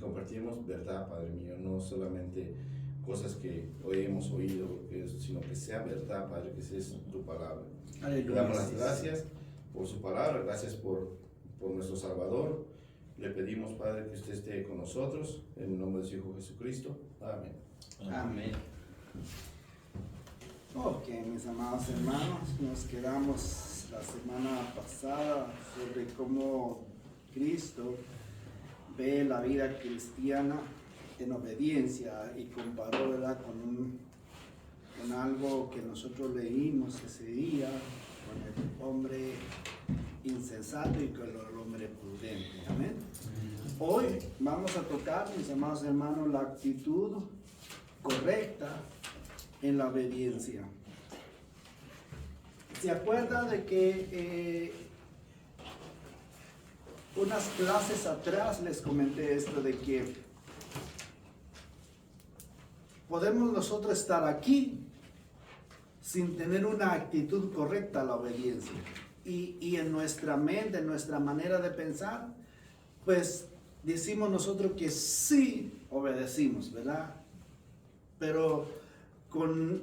compartimos verdad, Padre mío, no solamente cosas que hoy hemos oído, sino que sea verdad, Padre, que sea tu palabra. Le damos las gracias por su palabra, gracias por nuestro Salvador. Le pedimos, Padre, que usted esté con nosotros, en el nombre de su Hijo Jesucristo. Amén. Amén. Ok, mis amados hermanos, nos quedamos la semana pasada sobre cómo Cristo ve la vida cristiana en obediencia y comparó, ¿verdad?, con algo que nosotros leímos ese día, con el hombre insensato y con el hombre prudente. Amén. Hoy vamos a tocar, mis amados hermanos, la actitud correcta en la obediencia. ¿Se acuerda de que unas clases atrás les comenté esto de que podemos nosotros estar aquí sin tener una actitud correcta a la obediencia? Y en nuestra mente, en nuestra manera de pensar, pues decimos nosotros que sí obedecimos, ¿verdad? Pero con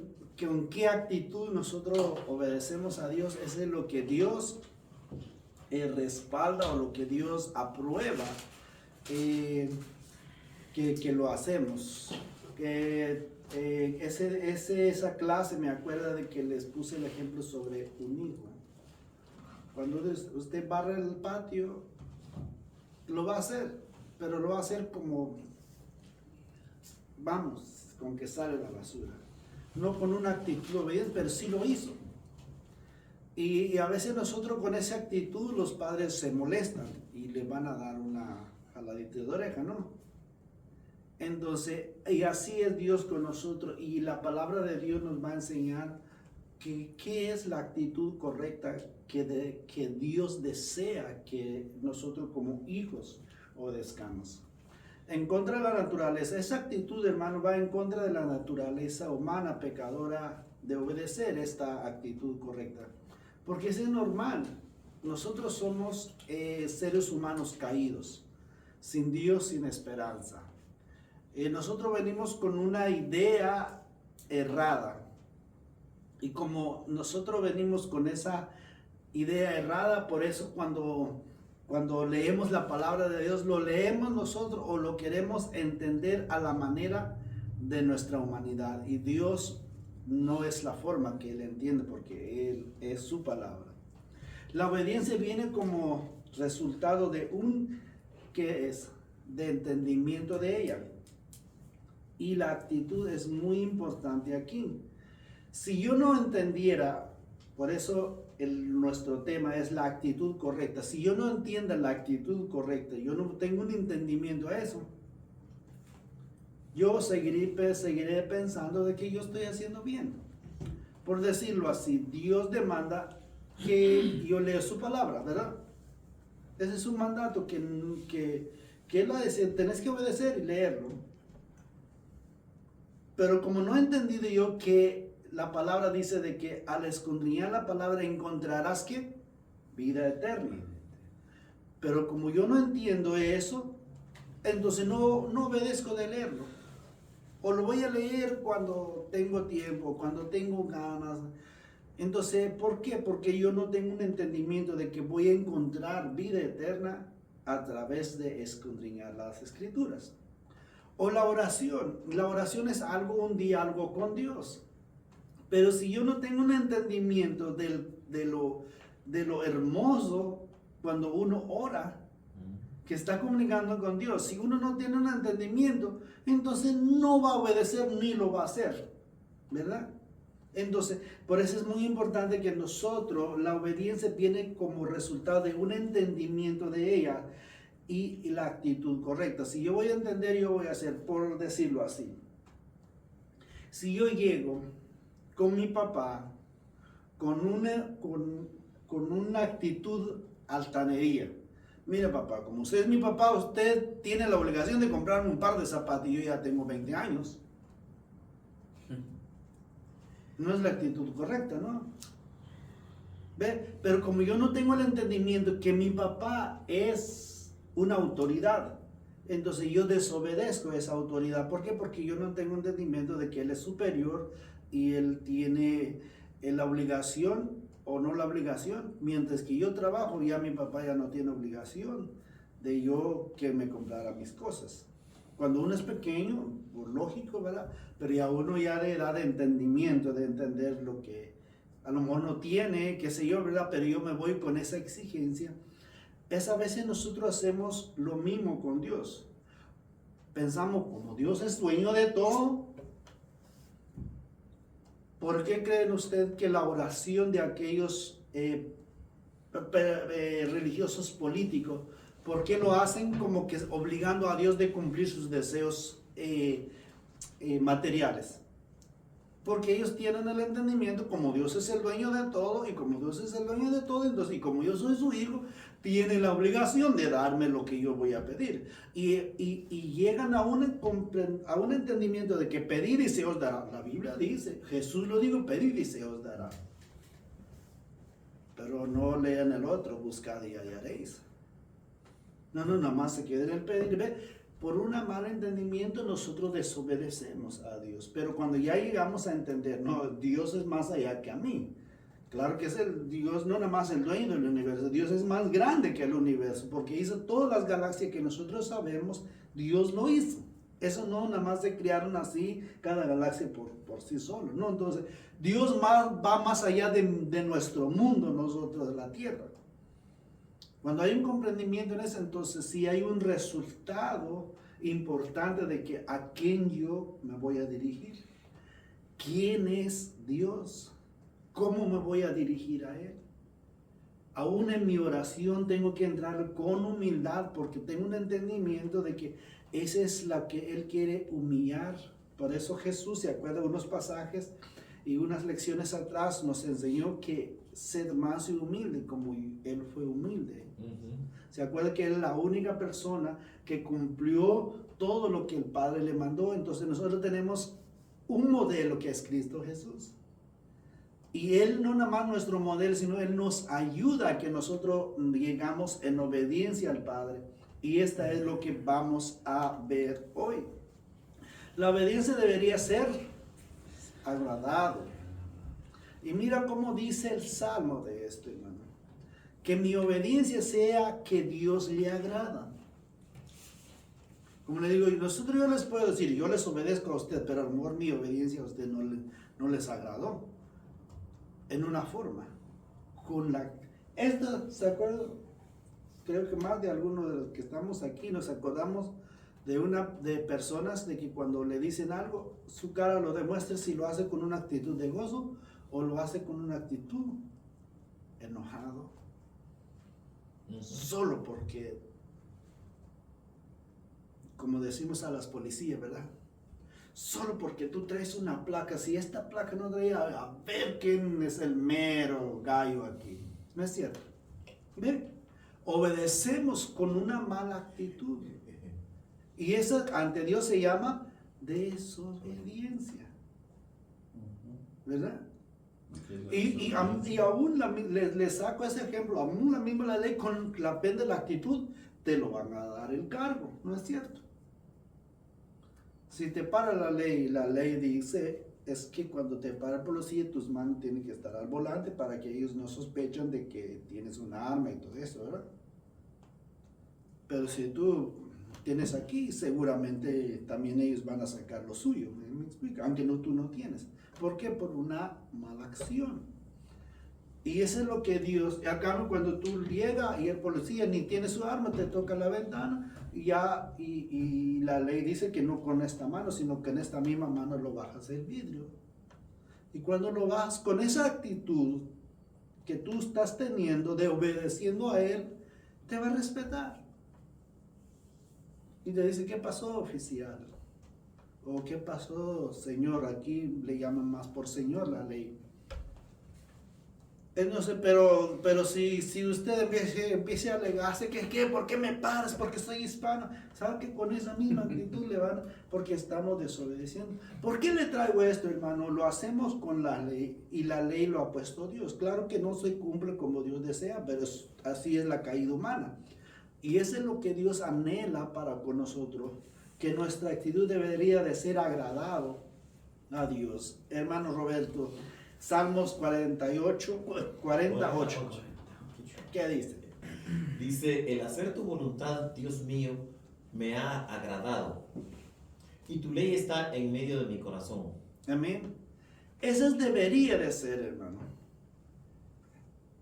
qué actitud nosotros obedecemos a Dios, eso es lo que Dios respalda o lo que Dios aprueba que lo hacemos. Esa clase me acuerda de que les puse el ejemplo sobre un hijo. Cuando usted barre el patio, lo va a hacer, pero lo va a hacer como, vamos, con que sale la basura. No con una actitud obediente, pero sí lo hizo. Y a veces nosotros con esa actitud los padres se molestan y le van a dar una jaladita de oreja, ¿no? Entonces, y así es Dios con nosotros, y la palabra de Dios nos va a enseñar qué es la actitud correcta que Dios desea que nosotros como hijos obedezcamos. En contra de la naturaleza, esa actitud, hermano, va en contra de la naturaleza humana pecadora de obedecer esta actitud correcta. Porque eso es normal. Nosotros somos seres humanos caídos, sin Dios, sin esperanza. Nosotros venimos con una idea errada. Y como nosotros venimos con esa idea errada, por eso cuando leemos la palabra de Dios, lo leemos nosotros o lo queremos entender a la manera de nuestra humanidad. Y Dios no es la forma que Él entiende, porque Él es su palabra. La obediencia viene como resultado de de entendimiento de ella. Y la actitud es muy importante aquí. Si yo no entendiera, por eso nuestro tema es la actitud correcta. Si yo no entiendo la actitud correcta, yo no tengo un entendimiento a eso, yo seguiré pensando de que yo estoy haciendo bien. Por decirlo así, Dios demanda que yo lea su palabra, ¿verdad? Ese es un mandato que Él va a decir, tenés que obedecer y leerlo. Pero como no he entendido yo que la palabra dice de que al escudriñar la palabra encontrarás ¿qué? Vida eterna. Pero como yo no entiendo eso, entonces no obedezco de leerlo. O lo voy a leer cuando tengo tiempo, cuando tengo ganas. Entonces, ¿por qué? Porque yo no tengo un entendimiento de que voy a encontrar vida eterna a través de escudriñar las Escrituras. O la oración. La oración es un diálogo con Dios. Pero si yo no tengo un entendimiento de lo hermoso cuando uno ora, que está comunicando con Dios, si uno no tiene un entendimiento, entonces no va a obedecer ni lo va a hacer, ¿verdad? Entonces, por eso es muy importante que nosotros, la obediencia viene como resultado de un entendimiento de ella y la actitud correcta. Si yo voy a entender, yo voy a hacer, por decirlo así. Si yo llego con mi papá con una actitud altanería, mira papá, como usted es mi papá, usted tiene la obligación de comprarme un par de zapatos y yo ya tengo 20 años. No es la actitud correcta, ¿no? ¿Ve? Pero como yo no tengo el entendimiento que mi papá es una autoridad, entonces yo desobedezco a esa autoridad. ¿Por qué? Porque yo no tengo entendimiento de que Él es superior y Él tiene la obligación o no la obligación. Mientras que yo trabajo, ya mi papá ya no tiene obligación de yo que me comprara mis cosas. Cuando uno es pequeño, por lógico, ¿verdad? Pero ya uno ya de edad de entendimiento, de entender lo que a lo mejor no tiene, qué sé yo, ¿verdad? Pero yo me voy con esa exigencia. A veces nosotros hacemos lo mismo con Dios. Pensamos, como Dios es dueño de todo, ¿por qué creen ustedes que la oración de aquellos religiosos políticos, por qué lo hacen como que obligando a Dios de cumplir sus deseos materiales? Porque ellos tienen el entendimiento, como Dios es el dueño de todo, y como Dios es el dueño de todo, entonces, y como yo soy su hijo, tiene la obligación de darme lo que yo voy a pedir. Y llegan a un entendimiento de que pedir y se os dará. La Biblia dice, Jesús lo dijo, pedir y se os dará. Pero no lean el otro, buscad y hallaréis. No, nada más se queda en el pedir. ¿Ve? Por un mal entendimiento nosotros desobedecemos a Dios. Pero cuando ya llegamos a entender, no, Dios es más allá que a mí. Claro que es el Dios, no nada más el dueño del universo. Dios es más grande que el universo, porque hizo todas las galaxias que nosotros sabemos, Dios lo hizo. Eso no nada más se crearon así cada galaxia por sí solo, ¿no? Entonces, Dios va más allá de nuestro mundo, nosotros de la tierra. Cuando hay un comprendimiento en eso, entonces sí hay un resultado importante de que a quién yo me voy a dirigir. ¿Quién es Dios? ¿Cómo me voy a dirigir a Él? Aún en mi oración tengo que entrar con humildad porque tengo un entendimiento de que esa es la que Él quiere humillar. Por eso Jesús, se acuerda de unos pasajes y unas lecciones atrás, nos enseñó que ser más humilde como Él fue humilde. Se acuerda que Él es la única persona que cumplió todo lo que el Padre le mandó. Entonces nosotros tenemos un modelo que es Cristo Jesús. Y Él no nada más nuestro modelo, sino Él nos ayuda a que nosotros llegamos en obediencia al Padre. Y esta es lo que vamos a ver hoy. La obediencia debería ser agradable. Y mira cómo dice el Salmo de esto, hermano. Que mi obediencia sea que Dios le agrada. Como le digo, nosotros yo les puedo decir, yo les obedezco a usted, pero a lo mejor mi obediencia a usted no les agradó. En una forma. ¿Se acuerdan? Creo que más de algunos de los que estamos aquí nos acordamos de personas de que cuando le dicen algo, su cara lo demuestra si lo hace con una actitud de gozo o lo hace con una actitud enojado. Solo porque, como decimos a las policías, ¿verdad? Solo porque tú traes una placa, si esta placa no traía, a ver quién es el mero gallo aquí. ¿No es cierto? ¿Ven? Obedecemos con una mala actitud. Y eso ante Dios se llama desobediencia. ¿Verdad? Y aún le saco ese ejemplo, aún la misma ley, con la pena de la actitud, te lo van a dar el cargo, ¿no es cierto? Si te para la ley dice, es que cuando te para el policía, tus manos tienen que estar al volante para que ellos no sospechen de que tienes una arma y todo eso, ¿verdad? Pero si tú tienes aquí, seguramente también ellos van a sacar lo suyo, ¿me explico? Aunque tú no tienes. ¿Por qué? Por una mala acción. Y eso es lo que Dios, acá cuando tú llegas y el policía ni tiene su arma, te toca la ventana y la ley dice que no con esta mano, sino que en esta misma mano lo bajas el vidrio. Y cuando lo bajas con esa actitud que tú estás teniendo de obedeciendo a él, te va a respetar. Y te dice, ¿qué pasó, oficial? O ¿qué pasó, señor? Aquí le llaman más por señor la ley. No sé, pero si usted empiece a alegarse que ¿por qué me paras? Porque soy hispano. ¿Sabe que con esa misma actitud le van? Porque estamos desobedeciendo. ¿Por qué le traigo esto, hermano? Lo hacemos con la ley y la ley lo ha puesto Dios. Claro que no se cumple como Dios desea, pero así es la caída humana. Y eso es lo que Dios anhela para con nosotros, que nuestra actitud debería de ser agradado a Dios. Hermano Roberto, Salmos 48. ¿Qué dice? Dice, el hacer tu voluntad, Dios mío, me ha agradado, y tu ley está en medio de mi corazón. Amén. Eso debería de ser, hermano.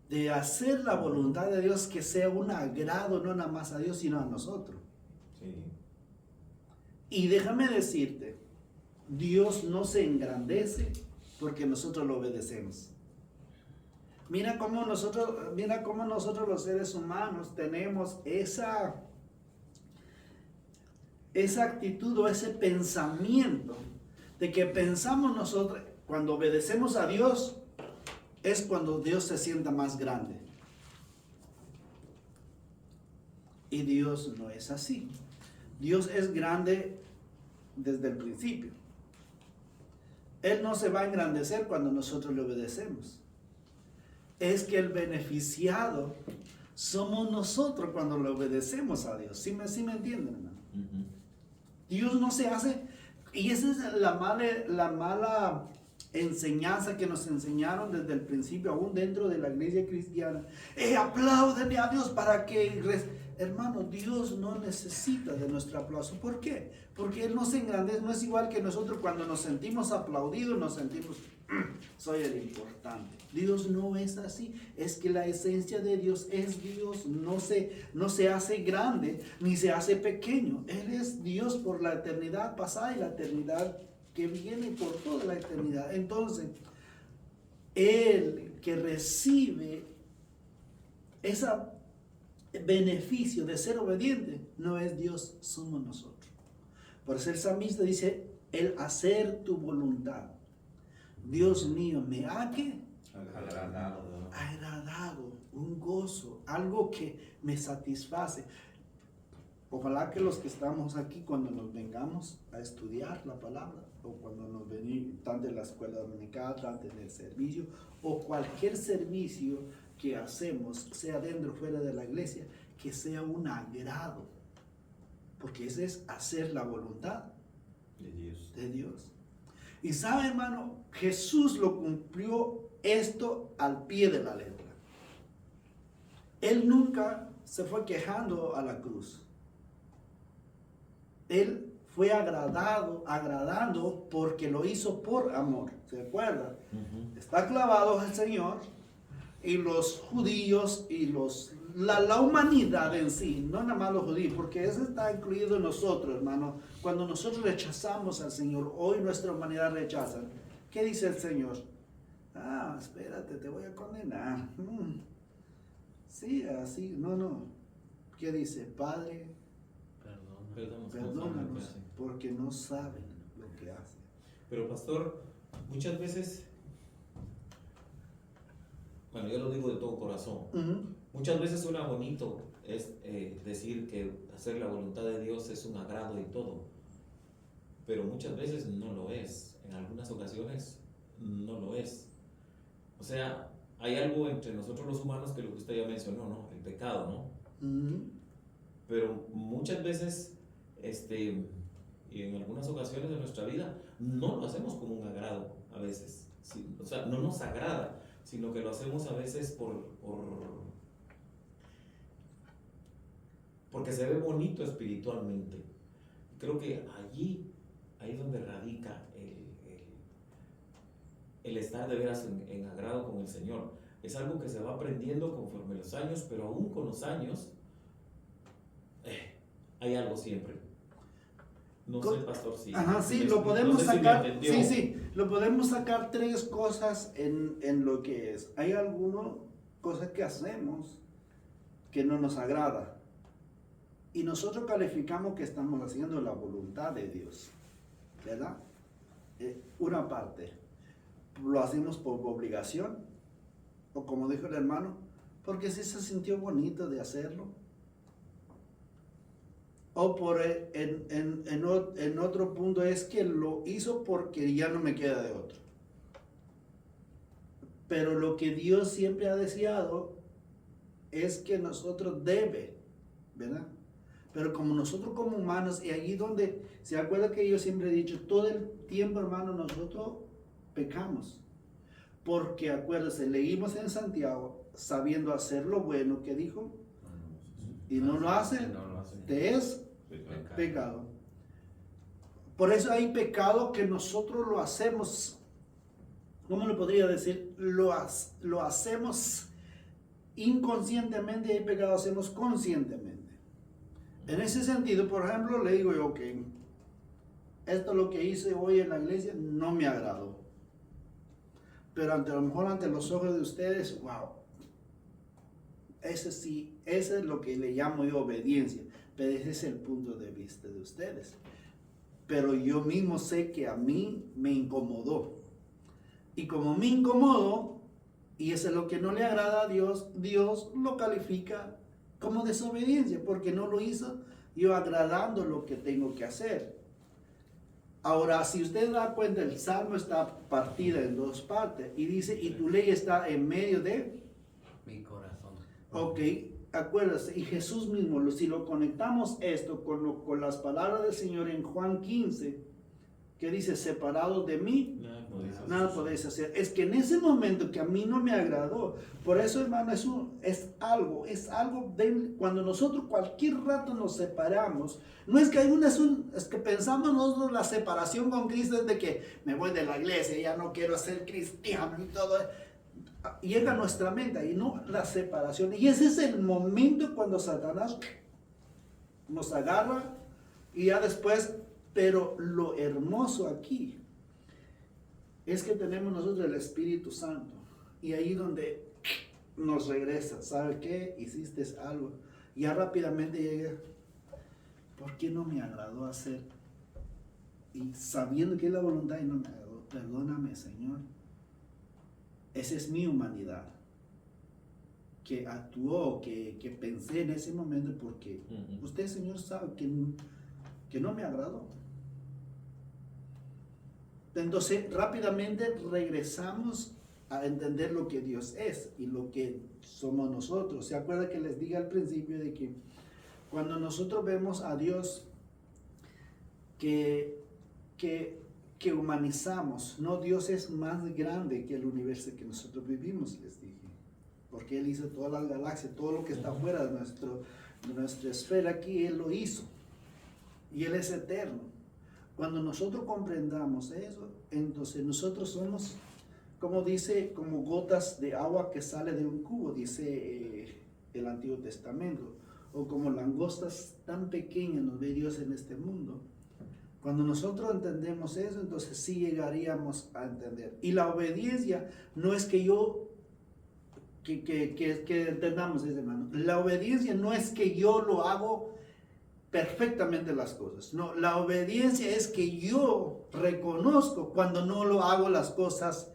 De hacer la voluntad de Dios, que sea un agrado no nada más a Dios, sino a nosotros. Sí. Y déjame decirte, Dios no se engrandece porque nosotros lo obedecemos. Mira cómo nosotros los seres humanos tenemos esa actitud o ese pensamiento de que pensamos nosotros, cuando obedecemos a Dios, es cuando Dios se sienta más grande. Y Dios no es así. Dios es grande desde el principio. Él no se va a engrandecer cuando nosotros le obedecemos. Es que el beneficiado somos nosotros cuando le obedecemos a Dios. ¿Sí me entienden, hermano? Uh-huh. Dios no se hace, y esa es la mala enseñanza que nos enseñaron desde el principio, aún dentro de la iglesia cristiana. Apláudele a Dios para que... Hermano, Dios no necesita de nuestro aplauso. ¿Por qué? Porque Él no se engrandece, no es igual que nosotros cuando nos sentimos aplaudidos, nos sentimos, soy el importante. Dios no es así. Es que la esencia de Dios es Dios. No se hace grande ni se hace pequeño. Él es Dios por la eternidad pasada y la eternidad que viene por toda la eternidad. Entonces, el que recibe ese beneficio de ser obediente no es Dios, somos nosotros. Por eso el salmista dice, el hacer tu voluntad. Dios mío, me ha agradado, un gozo, algo que me satisface. Ojalá que los que estamos aquí, cuando nos vengamos a estudiar la palabra, o cuando nos venimos, tanto en la escuela dominical, tanto en el servicio, o cualquier servicio que hacemos, sea dentro o fuera de la iglesia, que sea un agrado, porque ese es hacer la voluntad de Dios. Y sabe, hermano, Jesús lo cumplió esto al pie de la letra. Él nunca se fue quejando a la cruz. Él fue agradando porque lo hizo por amor. ¿Se acuerdan? Uh-huh. Está clavado al Señor, y los judíos y la humanidad en sí, no nada más los judíos, porque eso está incluido en nosotros, hermano. Cuando nosotros rechazamos al Señor, hoy nuestra humanidad rechaza. ¿Qué dice el Señor? Espérate, te voy a condenar. Sí, así, no. ¿Qué dice? Padre, perdónanos, porque no saben lo que hacen. Pero pastor, muchas veces, bueno, yo lo digo de todo corazón, uh-huh. Muchas veces suena bonito decir que hacer la voluntad de Dios es un agrado y todo, pero muchas veces no lo es. En algunas ocasiones no lo es. O sea, hay algo entre nosotros los humanos, que lo que usted ya mencionó, ¿no? El pecado, ¿no? Uh-huh. Pero muchas veces, y en algunas ocasiones de nuestra vida, no lo hacemos como un agrado a veces. ¿Sí? O sea, no nos agrada, sino que lo hacemos a veces porque se ve bonito espiritualmente. Creo que ahí es donde radica el estar de veras en agrado con el Señor. Es algo que se va aprendiendo conforme los años, pero aún con los años hay algo siempre. No sé, pastor, si... Ajá, sí, lo podemos sacar. Sí, lo podemos sacar tres cosas en lo que es. Hay algunas cosas que hacemos que no nos agrada. Y nosotros calificamos que estamos haciendo la voluntad de Dios. ¿Verdad? Una parte. Lo hacemos por obligación. O como dijo el hermano, porque sí se sintió bonito de hacerlo. O en otro punto es que lo hizo porque ya no me queda de otro. Pero lo que Dios siempre ha deseado es que nosotros ¿verdad? Pero como nosotros como humanos, y allí donde, ¿se acuerda que yo siempre he dicho, todo el tiempo, hermano, nosotros pecamos? Porque acuérdense, leímos en Santiago, sabiendo hacer lo bueno, que dijo, y no lo hace, te es pecado. Por eso hay pecado que nosotros lo hacemos, ¿cómo le podría decir? Lo hacemos inconscientemente, y hay pecado hacemos conscientemente. En ese sentido, por ejemplo, le digo yo, ok, esto lo que hice hoy en la iglesia no me agradó. Pero a lo mejor ante los ojos de ustedes, wow, ese sí, ese es lo que le llamo yo obediencia, pero ese es el punto de vista de ustedes. Pero yo mismo sé que a mí me incomodó. Y como me incomodó, y eso es lo que no le agrada a Dios, Dios lo califica como desobediencia, porque no lo hizo yo agradando lo que tengo que hacer. Ahora, si usted da cuenta, el Salmo está partido en dos partes y dice, y tu ley está en medio de mi corazón. Ok, acuérdate, y Jesús mismo, si lo conectamos esto con las palabras del Señor en Juan 15, que dice, separados de mí, nada podéis hacer. Es que en ese momento que a mí no me agradó, por eso, hermano, es algo cuando nosotros cualquier rato nos separamos, no es que es que pensamos nosotros la separación con Cristo es de que me voy de la iglesia, ya no quiero ser cristiano y todo. Llega a nuestra mente y no la separación. Y ese es el momento cuando Satanás nos agarra y ya después, pero lo hermoso aquí es que tenemos nosotros el Espíritu Santo y ahí donde nos regresa, ¿sabe qué? Hiciste algo. Ya rápidamente llega, ¿por qué no me agradó hacer? Y sabiendo que es la voluntad y no me agradó, perdóname, Señor. Esa es mi humanidad, que actuó, que pensé en ese momento porque usted, Señor, sabe que no me agradó. Entonces, rápidamente regresamos a entender lo que Dios es y lo que somos nosotros. ¿Se acuerda que les dije al principio de que cuando nosotros vemos a Dios que humanizamos, no, Dios es más grande que el universo que nosotros vivimos, les dije, porque Él hizo todas las galaxias, todo lo que está fuera de nuestra esfera aquí, Él lo hizo, y Él es eterno. Cuando nosotros comprendamos eso, entonces nosotros somos, como dice, como gotas de agua que sale de un cubo, dice el Antiguo Testamento, o como langostas tan pequeñas nos ve Dios en este mundo. Cuando nosotros entendemos eso, entonces sí llegaríamos a entender. Y la obediencia no es que entendamos eso, hermano. La obediencia no es que yo lo hago perfectamente las cosas. No, la obediencia es que yo reconozco cuando no lo hago las cosas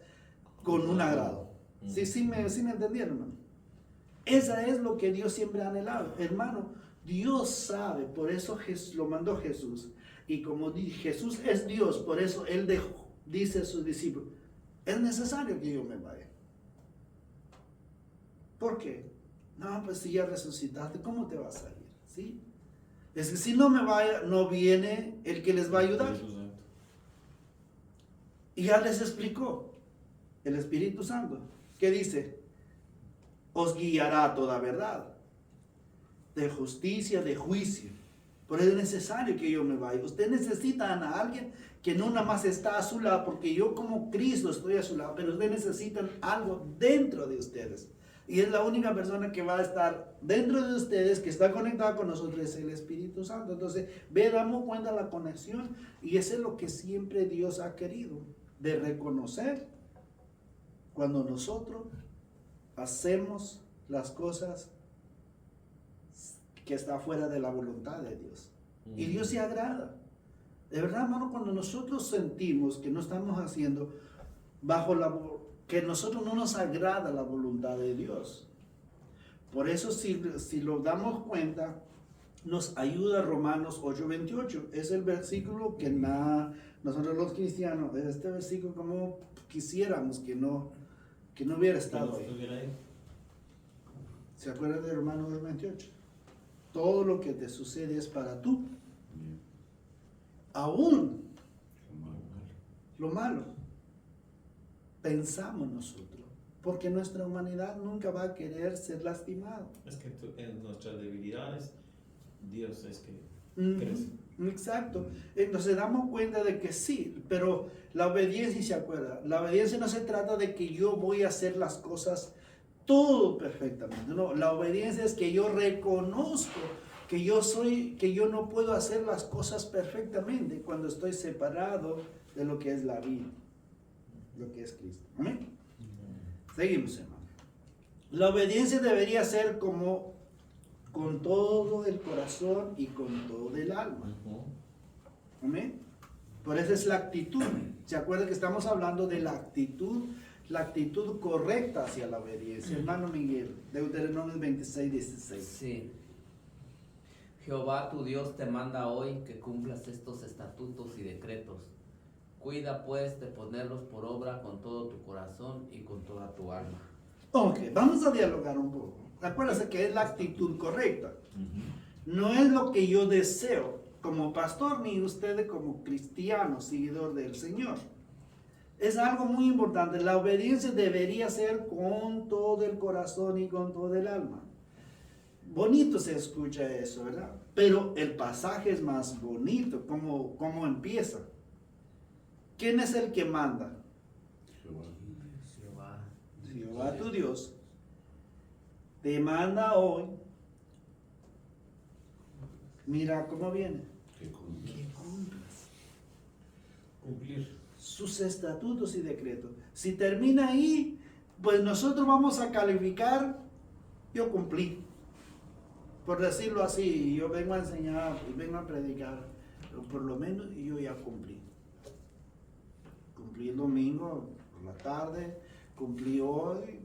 con un agrado. ¿Sí me entendieron, hermano? Esa es lo que Dios siempre ha anhelado. Hermano, Dios sabe, por eso lo mandó Jesús. Y como Jesús es Dios, por eso Él dice a sus discípulos, es necesario que yo me vaya. ¿Por qué? No, pues si ya resucitaste, ¿cómo te vas a ir? ¿Sí? Es que si no me vaya, no viene el que les va a ayudar. Y ya les explicó el Espíritu Santo. ¿Qué dice? Os guiará a toda verdad, de justicia, de juicio. Por eso es necesario que yo me vaya. Ustedes necesitan a alguien que no nada más está a su lado, porque yo como Cristo estoy a su lado, pero ustedes necesitan algo dentro de ustedes. Y es la única persona que va a estar dentro de ustedes, que está conectada con nosotros, es el Espíritu Santo. Entonces, damos cuenta de la conexión. Y eso es lo que siempre Dios ha querido, de reconocer cuando nosotros hacemos las cosas que está fuera de la voluntad de Dios. Y Dios se agrada. De verdad, hermano, cuando nosotros sentimos que no estamos haciendo que nosotros no nos agrada la voluntad de Dios. Por eso, si lo damos cuenta, nos ayuda Romanos 8:28. Es el versículo que nosotros los cristianos, este versículo como quisiéramos que no hubiera estado ahí. ¿Se acuerdan de Romanos 8:28? todo lo que te sucede es para tú. Aún lo malo, pensamos nosotros, porque nuestra humanidad nunca va a querer ser lastimado. Es que en nuestras debilidades, Dios es que crece. Exacto. Entonces damos cuenta de que sí, pero la obediencia, ¿se acuerda? La obediencia no se trata de que yo voy a hacer las cosas todo perfectamente. No, la obediencia es que yo reconozco que yo no puedo hacer las cosas perfectamente cuando estoy separado de lo que es la vida, lo que es Cristo. ¿Amén? Seguimos, hermano. La obediencia debería ser como con todo el corazón y con todo el alma. ¿Amén? Por eso es la actitud. ¿Se acuerda que estamos hablando de la actitud correcta hacia la obediencia? Hermano Miguel, Deuteronomio 26, 16. Sí. Jehová tu Dios te manda hoy que cumplas estos estatutos y decretos. Cuida pues de ponerlos por obra con todo tu corazón y con toda tu alma. Ok, vamos a dialogar un poco. Acuérdense que es la actitud correcta. No es lo que yo deseo como pastor ni ustedes como cristianos, seguidor del Señor. Es algo muy importante. La obediencia debería ser con todo el corazón y con todo el alma. Bonito se escucha eso, ¿verdad? Pero el pasaje es más bonito. ¿Cómo empieza? ¿Quién es el que manda? Jehová tu Dios te manda hoy. Mira cómo viene. Que cumplas. Cumplir Sus estatutos y decretos. Si termina ahí, pues nosotros vamos a calificar, yo cumplí. Por decirlo así, yo vengo a enseñar y vengo a predicar, pero por lo menos yo ya cumplí. Cumplí el domingo por la tarde, cumplí hoy,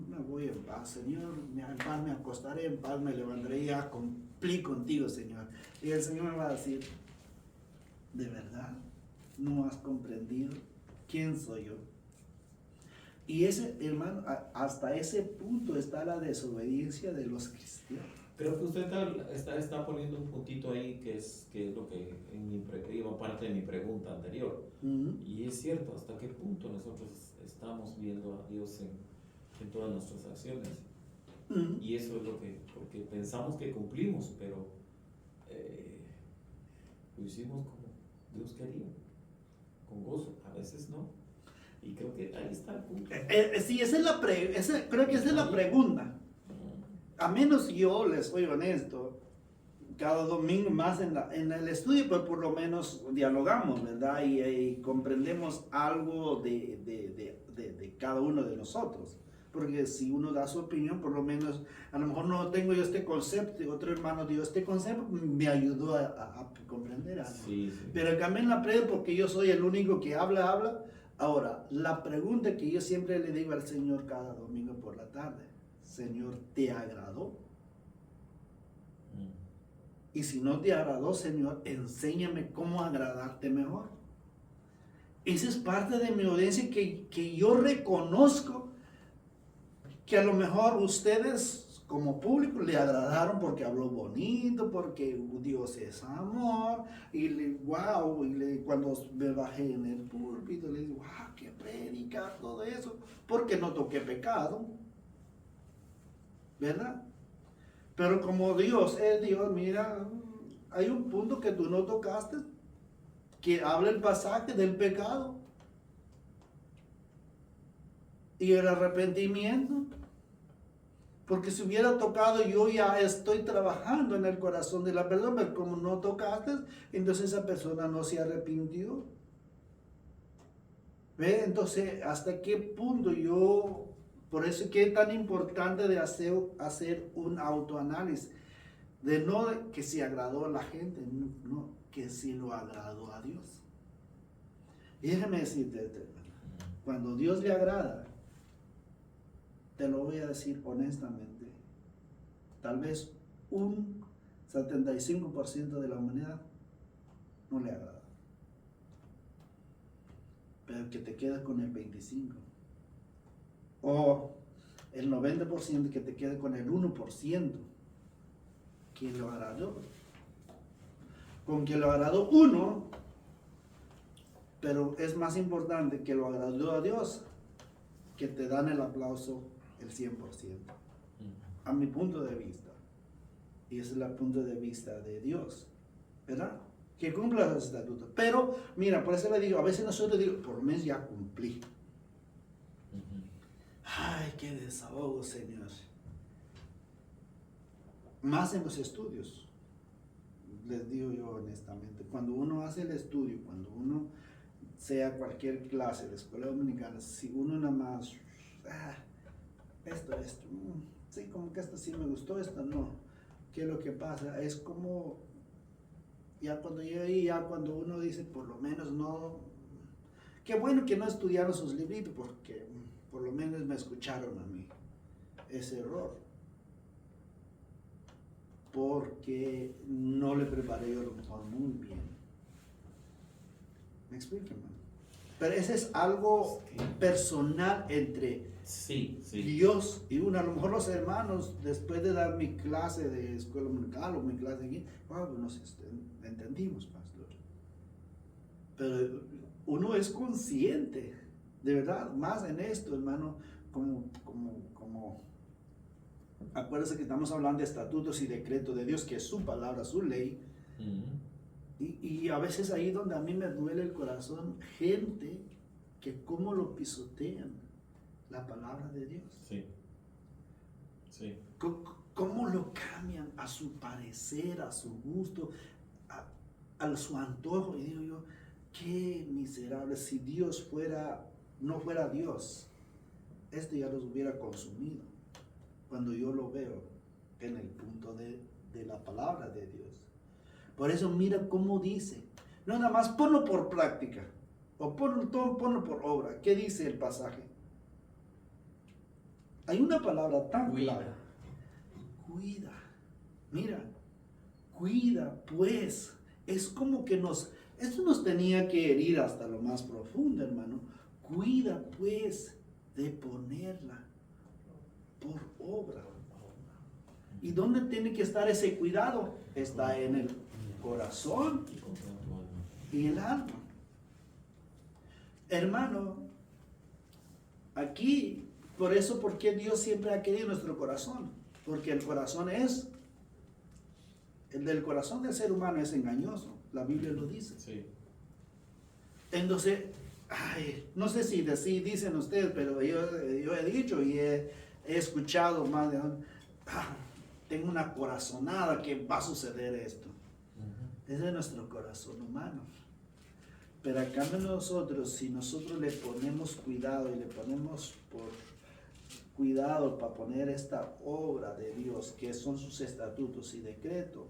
me voy en paz, Señor, en paz me acostaré, en paz me levantaré, ya cumplí contigo, Señor. Y el Señor me va a decir, ¿de verdad no has comprendido quién soy yo? Y ese, hermano, hasta ese punto está la desobediencia de los cristianos. Creo que usted está poniendo un puntito ahí que es lo que iba parte de mi pregunta anterior. Y es cierto, ¿hasta qué punto nosotros estamos viendo a Dios en todas nuestras acciones? Y eso es porque pensamos que cumplimos, pero lo hicimos como Dios quería, con gozo, a veces no. Y creo que ahí está el punto. Sí, creo que esa es la pregunta. A menos yo les soy honesto, cada domingo más en el estudio, pues por lo menos dialogamos, ¿verdad? Y comprendemos algo de cada uno de nosotros. Porque si uno da su opinión, por lo menos, a lo mejor no tengo yo este concepto, otro hermano dio este concepto, me ayudó a comprender algo. Sí. Pero cambié en la predica porque yo soy el único que habla. Ahora, la pregunta que yo siempre le digo al Señor cada domingo por la tarde, Señor, ¿te agradó? Y si no te agradó, Señor, enséñame cómo agradarte mejor. Esa es parte de mi audiencia que yo reconozco que a lo mejor ustedes como público le agradaron porque habló bonito, porque Dios es amor, y cuando me bajé en el púlpito le digo, wow, qué predica, todo eso, porque no toqué pecado, ¿verdad? Pero como Dios es Dios, mira, hay un punto que tú no tocaste, que habla el pasaje del pecado y el arrepentimiento. Porque si hubiera tocado, yo ya estoy trabajando en el corazón de la persona, pero como no tocaste, entonces esa persona no se arrepintió. ¿Ve? Entonces, ¿hasta qué punto por eso es que es tan importante de hacer un autoanálisis? De no que si agradó a la gente, no, que si lo agradó a Dios. Y déjame decirte, cuando Dios le agrada, te lo voy a decir honestamente, tal vez un 75% de la humanidad no le agrada. Pero que te quedes con el 25%. O el 90% que te quede con el 1%. ¿quién lo agradó? Con que lo agradó uno, pero es más importante que lo agradó a Dios, que te dan el aplauso el 100%, a mi punto de vista. Y ese es el punto de vista de Dios, ¿verdad? Que cumpla los estatutos. Pero, mira, por eso le digo, a veces nosotros digo, por lo menos ya cumplí. Ay, qué desahogo, Señor. Más en los estudios, les digo yo honestamente, cuando uno hace el estudio, cuando uno sea cualquier clase de escuela dominicana, si uno nada más, esto, sí, como que esto sí me gustó, esto no. ¿Qué es lo que pasa? Es como, ya cuando llega ahí, ya cuando uno dice, por lo menos no, qué bueno que no estudiaron sus libritos, porque por lo menos me escucharon a mí. Ese error. Porque no le preparé yo a lo mejor muy bien. ¿Me explico, hermano? Pero ese es algo personal entre Dios y uno. A lo mejor los hermanos, después de dar mi clase de escuela dominical o mi clase de aquí, nos entendimos, pastor. Pero uno es consciente, de verdad, más en esto, hermano, como acuérdense que estamos hablando de estatutos y decretos de Dios, que es su palabra, su ley. Y a veces ahí donde a mí me duele el corazón, gente que cómo lo pisotean la palabra de Dios. Sí. Sí. Cómo lo cambian a su parecer, a su gusto, a su antojo. Y digo yo, qué miserable, si Dios no fuera Dios, esto ya los hubiera consumido. Cuando yo lo veo en el punto de la palabra de Dios. Por eso mira cómo dice. No nada más ponlo por práctica. O ponlo por obra. ¿Qué dice el pasaje? Hay una palabra tan clara. Cuida. Mira. Cuida, pues. Es como que esto nos tenía que herir hasta lo más profundo, hermano. Cuida, pues, de ponerla por obra. ¿Y dónde tiene que estar ese cuidado? Está en el corazón y el alma. Hermano, aquí, porque Dios siempre ha querido nuestro corazón, porque el corazón el del corazón del ser humano es engañoso, la Biblia lo dice. Sí. Entonces, no sé si dicen ustedes, pero yo he dicho y he escuchado más de tengo una corazonada que va a suceder esto. Es de nuestro corazón humano. Pero a cambio nosotros, si nosotros le ponemos cuidado y le ponemos por cuidado para poner esta obra de Dios, que son sus estatutos y decretos,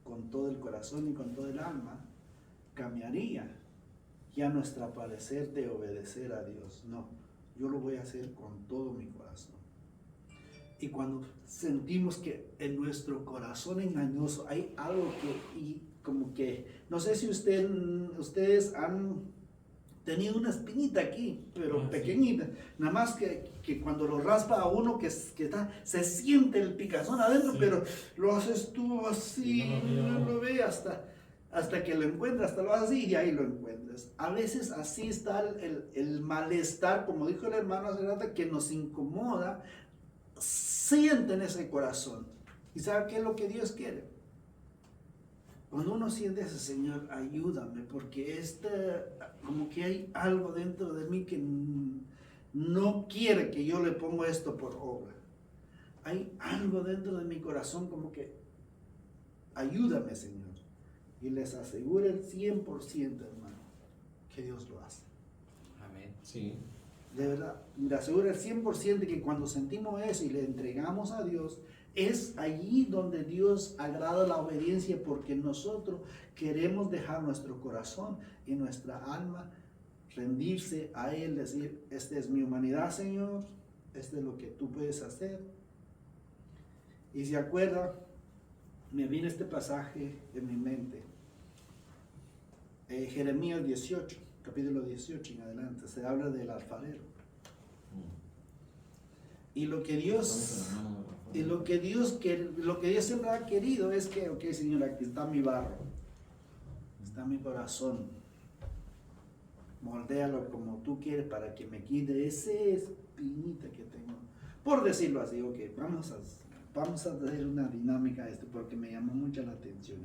con todo el corazón y con todo el alma, cambiaría ya nuestra parecer de obedecer a Dios. No, yo lo voy a hacer con todo mi corazón. Y cuando sentimos que en nuestro corazón engañoso hay algo no sé si ustedes han tenido una espinita aquí, pero pequeñita, sí. Nada más que cuando lo raspa a uno se siente el picazón adentro, sí. Pero lo haces tú así, no lo ve hasta que lo encuentras, hasta lo haces así y ahí lo encuentras. A veces así está el malestar, como dijo el hermano hace rato, que nos incomoda. Sienten ese corazón. ¿Y sabe qué es lo que Dios quiere? Cuando uno siente ese, Señor, ayúdame, porque como que hay algo dentro de mí que no quiere que yo le ponga esto por obra. Hay algo dentro de mi corazón como que, ayúdame, Señor. Y les aseguro el 100%, hermano, que Dios lo hace. Amén. Sí. De verdad, le aseguro el 100% de que cuando sentimos eso y le entregamos a Dios, es allí donde Dios agrada la obediencia, porque nosotros queremos dejar nuestro corazón y nuestra alma rendirse a Él, decir, esta es mi humanidad, Señor, esto es lo que tú puedes hacer. Y se acuerda, me viene este pasaje en mi mente, Jeremías 18. Capítulo 18 en adelante, se habla del alfarero. Y lo que Dios... Y lo que Dios siempre ha querido es que, ok, Señor, aquí está mi barro, está mi corazón, moldéalo como tú quieres para que me quite esa espinita que tengo. Por decirlo así, ok, vamos a hacer una dinámica a esto porque me llamó mucho la atención.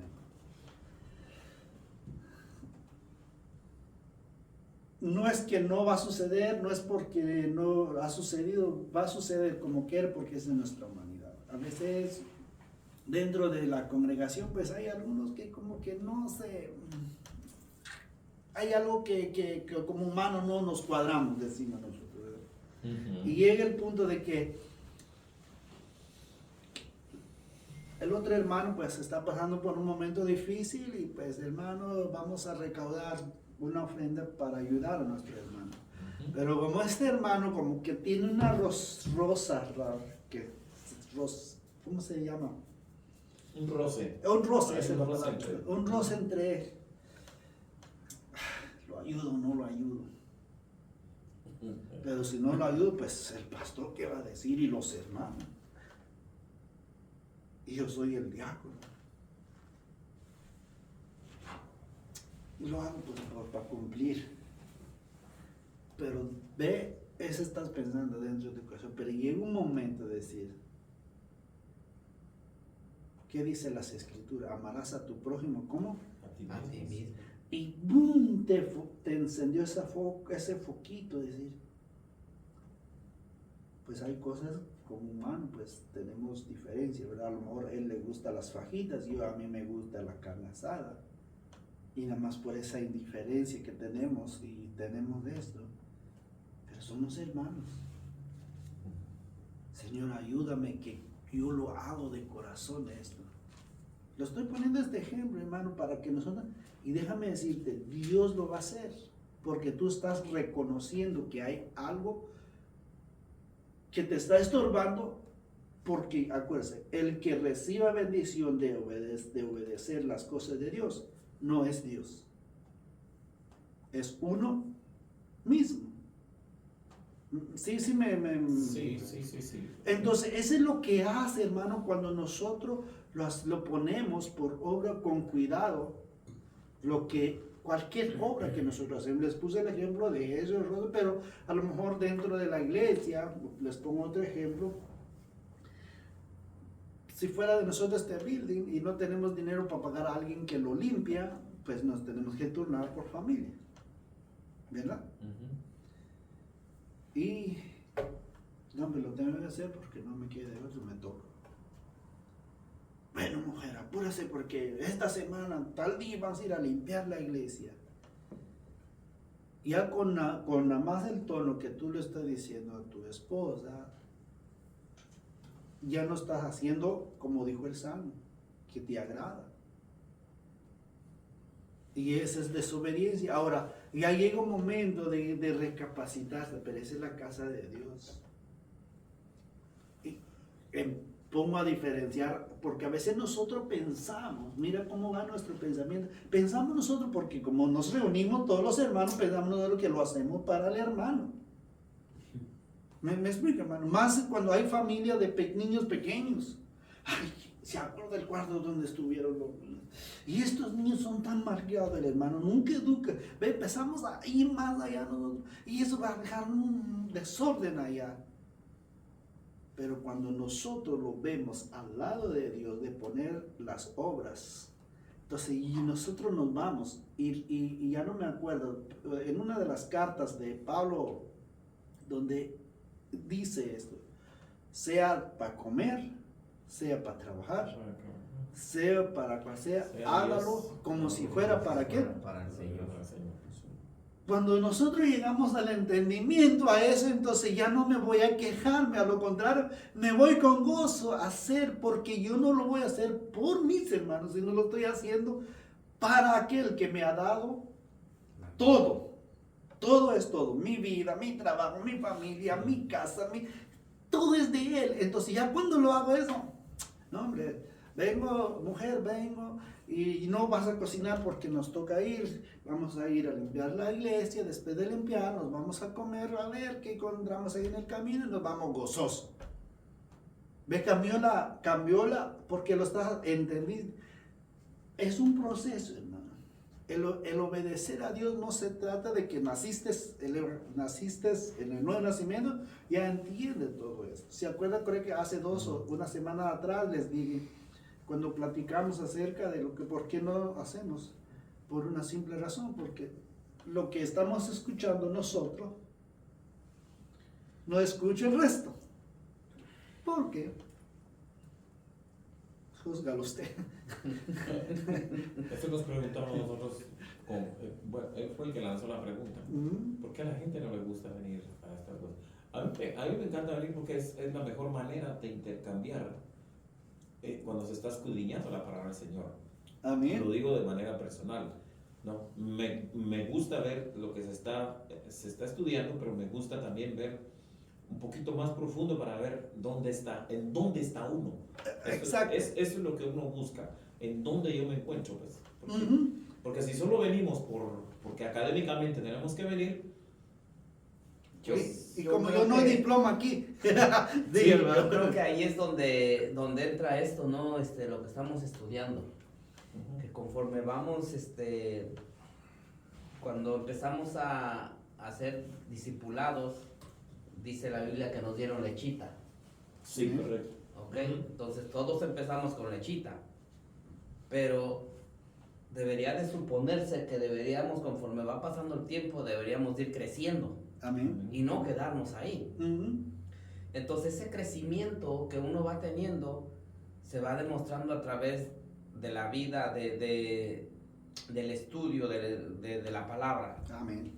No es que no va a suceder, no es porque no ha sucedido, va a suceder como quiera porque es de nuestra humanidad. A veces dentro de la congregación pues hay algunos que como que no sé, hay algo que como humanos no nos cuadramos, decimos nosotros, ¿verdad? Y llega el punto de que el otro hermano pues está pasando por un momento difícil y pues hermano, vamos a recaudar una ofrenda para ayudar a nuestro hermano. Pero como este hermano como que tiene una rosa, ¿cómo se llama? Un roce. Un roce, esa es la un roce palabra. entre- Un roce entre lo ayudo o no lo ayudo. Pero si no lo ayudo, pues el pastor qué va a decir y los hermanos. Y yo soy el diácono. Y lo hago pues, para cumplir. Pero ve, eso estás pensando dentro de tu corazón. Pero llega un momento de decir, ¿qué dice las escrituras? Amarás a tu prójimo, ¿cómo? A ti mismo. Y boom, te encendió ese foquito, decir, pues hay cosas como humano, pues tenemos diferencia, ¿verdad? A lo mejor a él le gustan las fajitas, a mí me gusta la carne asada. Y nada más por esa indiferencia que tenemos y tenemos de esto, pero somos hermanos. Señor, ayúdame que yo lo hago de corazón esto. Lo estoy poniendo este ejemplo, hermano, para que nosotros, y déjame decirte, Dios lo va a hacer, porque tú estás reconociendo que hay algo que te está estorbando, porque acuérdense, el que reciba bendición de obedecer las cosas de Dios, no es Dios, es uno mismo. Sí. Sí. Entonces, eso es lo que hace, hermano, cuando nosotros lo ponemos por obra con cuidado, cualquier obra que nosotros hacemos. Les puse el ejemplo de eso, pero a lo mejor dentro de la iglesia, les pongo otro ejemplo. Si fuera de nosotros este building y no tenemos dinero para pagar a alguien que lo limpia, pues nos tenemos que turnar por familia, ¿verdad? Y no me lo tengo que hacer porque no me queda de otro, me toca. Bueno, mujer, apúrese porque esta semana, tal día vas a ir a limpiar la iglesia. Ya con nada más el tono que tú le estás diciendo a tu esposa, ya no estás haciendo como dijo el Salmo, que te agrada. Y esa es desobediencia. Ahora, ya llega un momento de recapacitarse, pero esa es la casa de Dios. Y pongo a diferenciar, porque a veces nosotros pensamos, mira cómo va nuestro pensamiento. Pensamos nosotros porque como nos reunimos todos los hermanos, pensamos nosotros que lo hacemos para el hermano. ¿Me explica, hermano? Más cuando hay familia de niños pequeños. Ay, se acuerda del cuarto donde estuvieron los niños. Y estos niños son tan marcados, el hermano nunca educa. Ve, empezamos a ir más allá nosotros, y eso va a dejar un desorden allá. Pero cuando nosotros lo vemos al lado de Dios, de poner las obras, entonces y nosotros nos vamos, y ya no me acuerdo, en una de las cartas de Pablo, donde dice esto, sea para comer, sea para trabajar, sea para cual sea, hágalo como si fuera para qué. Para el Señor. Cuando nosotros llegamos al entendimiento a eso, entonces ya no me voy a quejarme, a lo contrario, me voy con gozo a hacer, porque yo no lo voy a hacer por mis hermanos, sino lo estoy haciendo para aquel que me ha dado todo. Todo es todo, mi vida, mi trabajo, mi familia, mi casa, todo es de Él. Entonces ya cuando lo hago eso, no hombre, vengo, mujer, vengo, y no vas a cocinar porque nos toca ir, vamos a ir a limpiar la iglesia, después de limpiar nos vamos a comer, a ver qué encontramos ahí en el camino y nos vamos gozosos. Ve, porque lo estás entendiendo. Es un proceso, hermano. El obedecer a Dios no se trata de que naciste en el nuevo nacimiento, ya entiendes todo esto. ¿Se acuerdan? Creo que hace una semana atrás les dije, cuando platicamos acerca de por qué no hacemos, por una simple razón, porque lo que estamos escuchando nosotros, no escucha el resto. ¿Por qué? Júzgalo usted. Eso nos preguntamos nosotros, bueno, él fue el que lanzó la pregunta. ¿Por qué a la gente no le gusta venir a estas cosas? A mí me encanta venir porque es la mejor manera de intercambiar cuando se está escudriñando la palabra del Señor. Amén. Lo digo de manera personal, ¿no? Me gusta ver lo que se está estudiando, pero me gusta también ver un poquito más profundo para ver en dónde está uno. Exacto. Eso es lo que uno busca, en dónde yo me encuentro, pues. Porque si solo venimos porque académicamente tenemos que venir, y como yo no hay diploma aquí, sí, yo creo que ahí es donde entra esto, ¿no? Lo que estamos estudiando. Que conforme vamos, cuando empezamos a ser discipulados, dice la Biblia que nos dieron lechita. Sí, correcto. ¿Ok? Entonces todos empezamos con lechita, pero debería de suponerse que deberíamos, conforme va pasando el tiempo, deberíamos ir creciendo. Amén. Y no quedarnos ahí. Entonces ese crecimiento que uno va teniendo se va demostrando a través de la vida, del estudio de la palabra. Amén.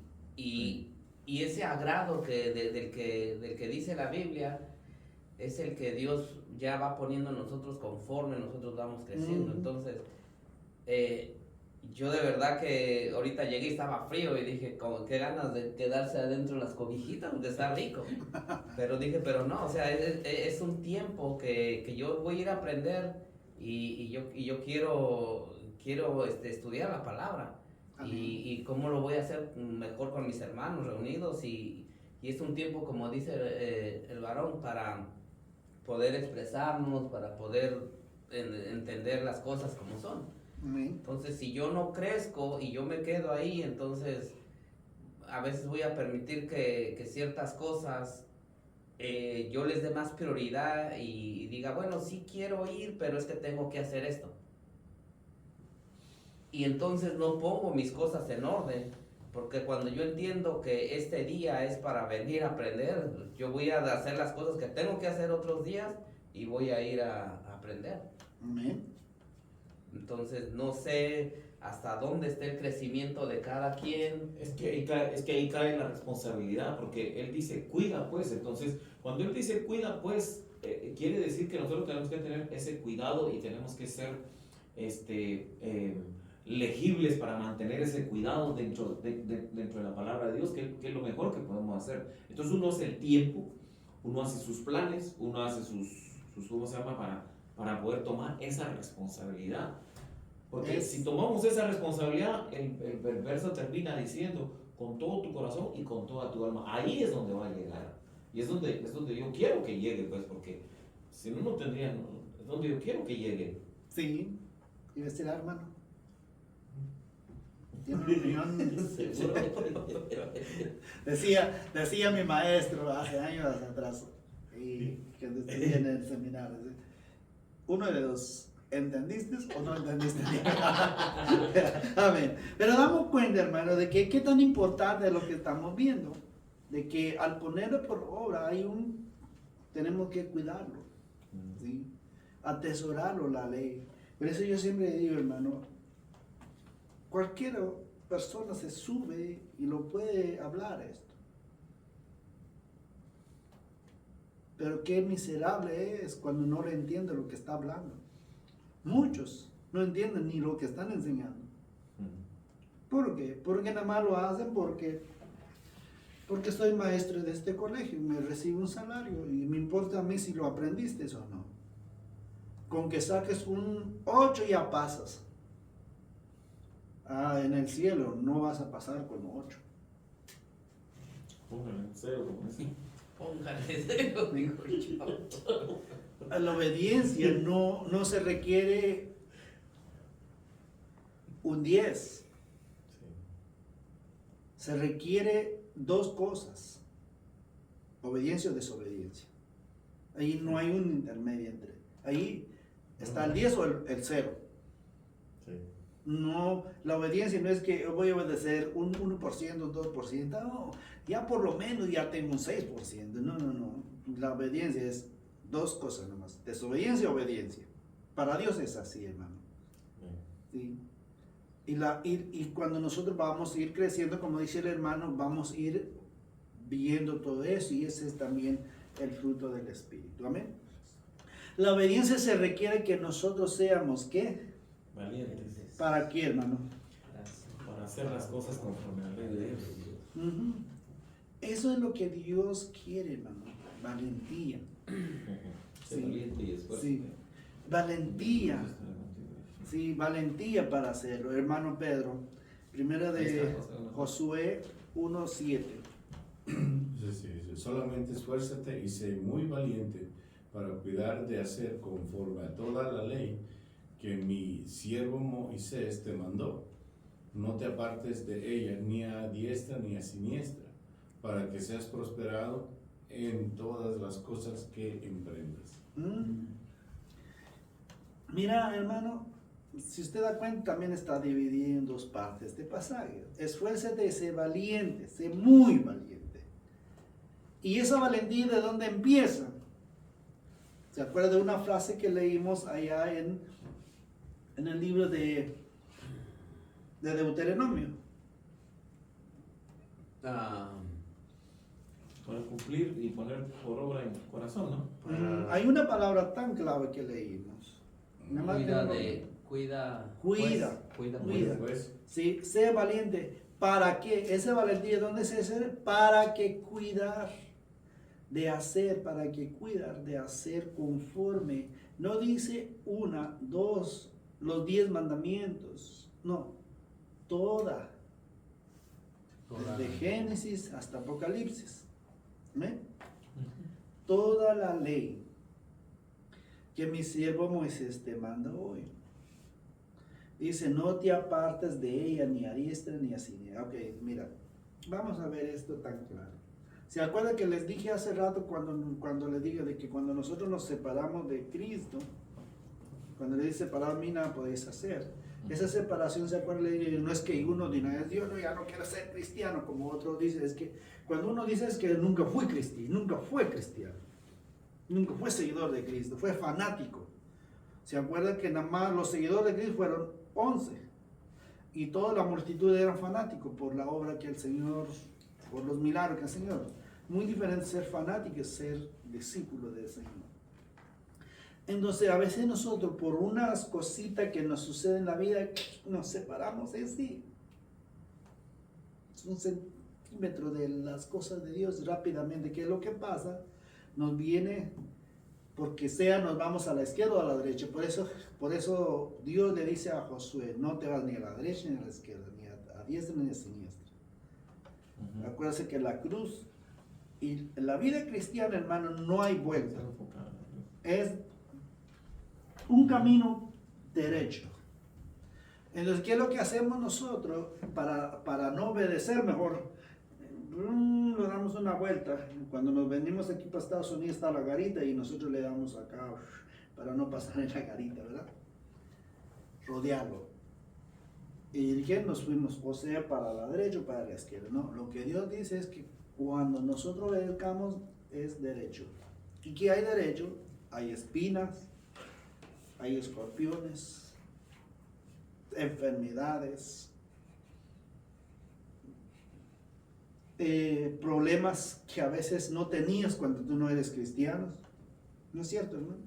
Y ese agrado del que dice la Biblia es el que Dios ya va poniendo en nosotros conforme nosotros vamos creciendo. Entonces, yo de verdad que ahorita llegué y estaba frío y dije, como qué ganas de quedarse adentro en las cobijitas, de estar rico. Pero dije, pero no, o sea, es un tiempo que yo voy a ir a aprender y yo quiero estudiar la palabra. Y cómo lo voy a hacer mejor con mis hermanos reunidos y es un tiempo, como dice el varón, para poder expresarnos, para poder entender las cosas como son. Entonces, si yo no crezco y yo me quedo ahí, entonces a veces voy a permitir que ciertas cosas yo les dé más prioridad y diga, bueno, sí quiero ir, pero es que tengo que hacer esto. Y entonces no pongo mis cosas en orden, porque cuando yo entiendo que este día es para venir a aprender, yo voy a hacer las cosas que tengo que hacer otros días y voy a ir a aprender. Amén. Entonces no sé hasta dónde está el crecimiento de cada quien. Es que ahí cae la responsabilidad, porque él dice, cuida pues. Entonces, cuando él dice cuida pues, quiere decir que nosotros tenemos que tener ese cuidado y tenemos que ser legibles para mantener ese cuidado dentro de la palabra de Dios, que es lo mejor que podemos hacer. Entonces uno hace el tiempo, uno hace sus planes, uno hace sus ¿cómo se llama? Para poder tomar esa responsabilidad. Porque si tomamos esa responsabilidad, el verso termina diciendo, con todo tu corazón y con toda tu alma. Ahí es donde va a llegar. Y es donde yo quiero que llegue, pues, porque si no, no tendría, es donde yo quiero que llegue. Sí, y decir, hermano. Tiene una opinión. decía mi maestro hace años atrás, y que estudié en el seminario, uno de dos, ¿entendiste o no entendiste? Amén. Pero damos cuenta, hermano, de que qué tan importante es lo que estamos viendo, de que al ponerlo por obra tenemos que cuidarlo, ¿sí? Atesorarlo, la ley. Por eso yo siempre digo, hermano, cualquier persona se sube y lo puede hablar esto. Pero qué miserable es cuando no le entiende lo que está hablando. Muchos no entienden ni lo que están enseñando. ¿Por qué? Porque nada más lo hacen porque soy maestro de este colegio y me recibo un salario y me importa a mí si lo aprendiste o no. Con que saques un 8 ya pasas. En el cielo no vas a pasar con 8. Póngale 0, como así. Póngale 0, digo yo. A la obediencia no se requiere un 10. Se requiere dos cosas: obediencia o desobediencia. Ahí no hay un intermedio entre. Ahí está el 10 o el 0. Sí. No, la obediencia no es que voy a obedecer un 1%, un 2%, no, ya por lo menos ya tengo un 6%. No. La obediencia es dos cosas nomás: desobediencia y obediencia. Para Dios es así, hermano. ¿Sí? Y cuando nosotros vamos a ir creciendo, como dice el hermano, vamos a ir viendo todo eso, y ese es también el fruto del Espíritu. Amén. La obediencia se requiere que nosotros seamos, ¿qué? Valientes. ¿Para qué, hermano? Para hacer las cosas conforme a la ley de Dios. Uh-huh. Eso es lo que Dios quiere, hermano. Valentía. Ser valiente y esfuerzo. Sí. Valentía. Sí, valentía para hacerlo. Hermano Pedro, primera de Josué 1:7. Sí. Solamente esfuérzate y sé muy valiente para cuidar de hacer conforme a toda la ley que mi siervo Moisés te mandó. No te apartes de ella ni a diestra ni a siniestra, para que seas prosperado en todas las cosas que emprendas. Mira, hermano, si usted da cuenta, también está dividido en dos partes este pasaje. Esfuérzate y sé valiente, sé muy valiente. ¿Y esa valentía de dónde empieza? ¿Se acuerda de una frase que leímos allá en el libro de Deuteronomio? Para cumplir y poner por obra en tu corazón, ¿no? Hay una palabra tan clave que leímos. Cuida. Pues, Sí, sé valiente. ¿Para qué? Esa valentía, ¿dónde se hace? Para que cuidar de hacer, de hacer conforme. No dice una, dos, los 10 mandamientos. No, toda. Desde Génesis hasta Apocalipsis. ¿Ve? Toda la ley que mi siervo Moisés te manda hoy. Dice, no te apartes de ella ni a diestra ni a siniestra. Ok, mira, vamos a ver esto tan claro. ¿Se acuerdan que les dije hace rato cuando les dije de que cuando nosotros nos separamos de Cristo, cuando le dice separado, mí nada podéis hacer? Esa separación, ¿se acuerdan? No es que uno diga, Dios no, ya no quiero ser cristiano, como otro dice. Es que cuando uno dice es que nunca fue cristiano, nunca fue seguidor de Cristo, fue fanático. ¿Se acuerdan que nada más los seguidores de Cristo fueron 11? Y toda la multitud eran fanáticos por la obra que el Señor, por los milagros que el Señor. Muy diferente ser fanático que ser discípulo del Señor. Entonces a veces nosotros por unas cositas que nos suceden en la vida nos separamos en sí. Es un centímetro de las cosas de Dios rápidamente. ¿Qué es lo que pasa? Nos viene, porque sea nos vamos a la izquierda o a la derecha. Por eso Dios le dice a Josué, no te vas ni a la derecha ni a la izquierda, ni a diestra ni a siniestra. Acuérdense que la cruz y la vida cristiana, hermano, no hay vuelta. Es un camino derecho. Entonces, ¿qué es lo que hacemos nosotros para no obedecer mejor? Le damos una vuelta. Cuando nos venimos aquí para Estados Unidos está la garita y nosotros le damos acá para no pasar en la garita, ¿verdad? Rodearlo. ¿Y qué nos fuimos? O sea, para la derecha o para la izquierda. No, lo que Dios dice es que cuando nosotros obedezcamos es derecho. ¿Y qué hay derecho? Hay espinas, hay escorpiones, enfermedades, problemas que a veces no tenías cuando tú no eres cristiano. ¿No es cierto, hermano?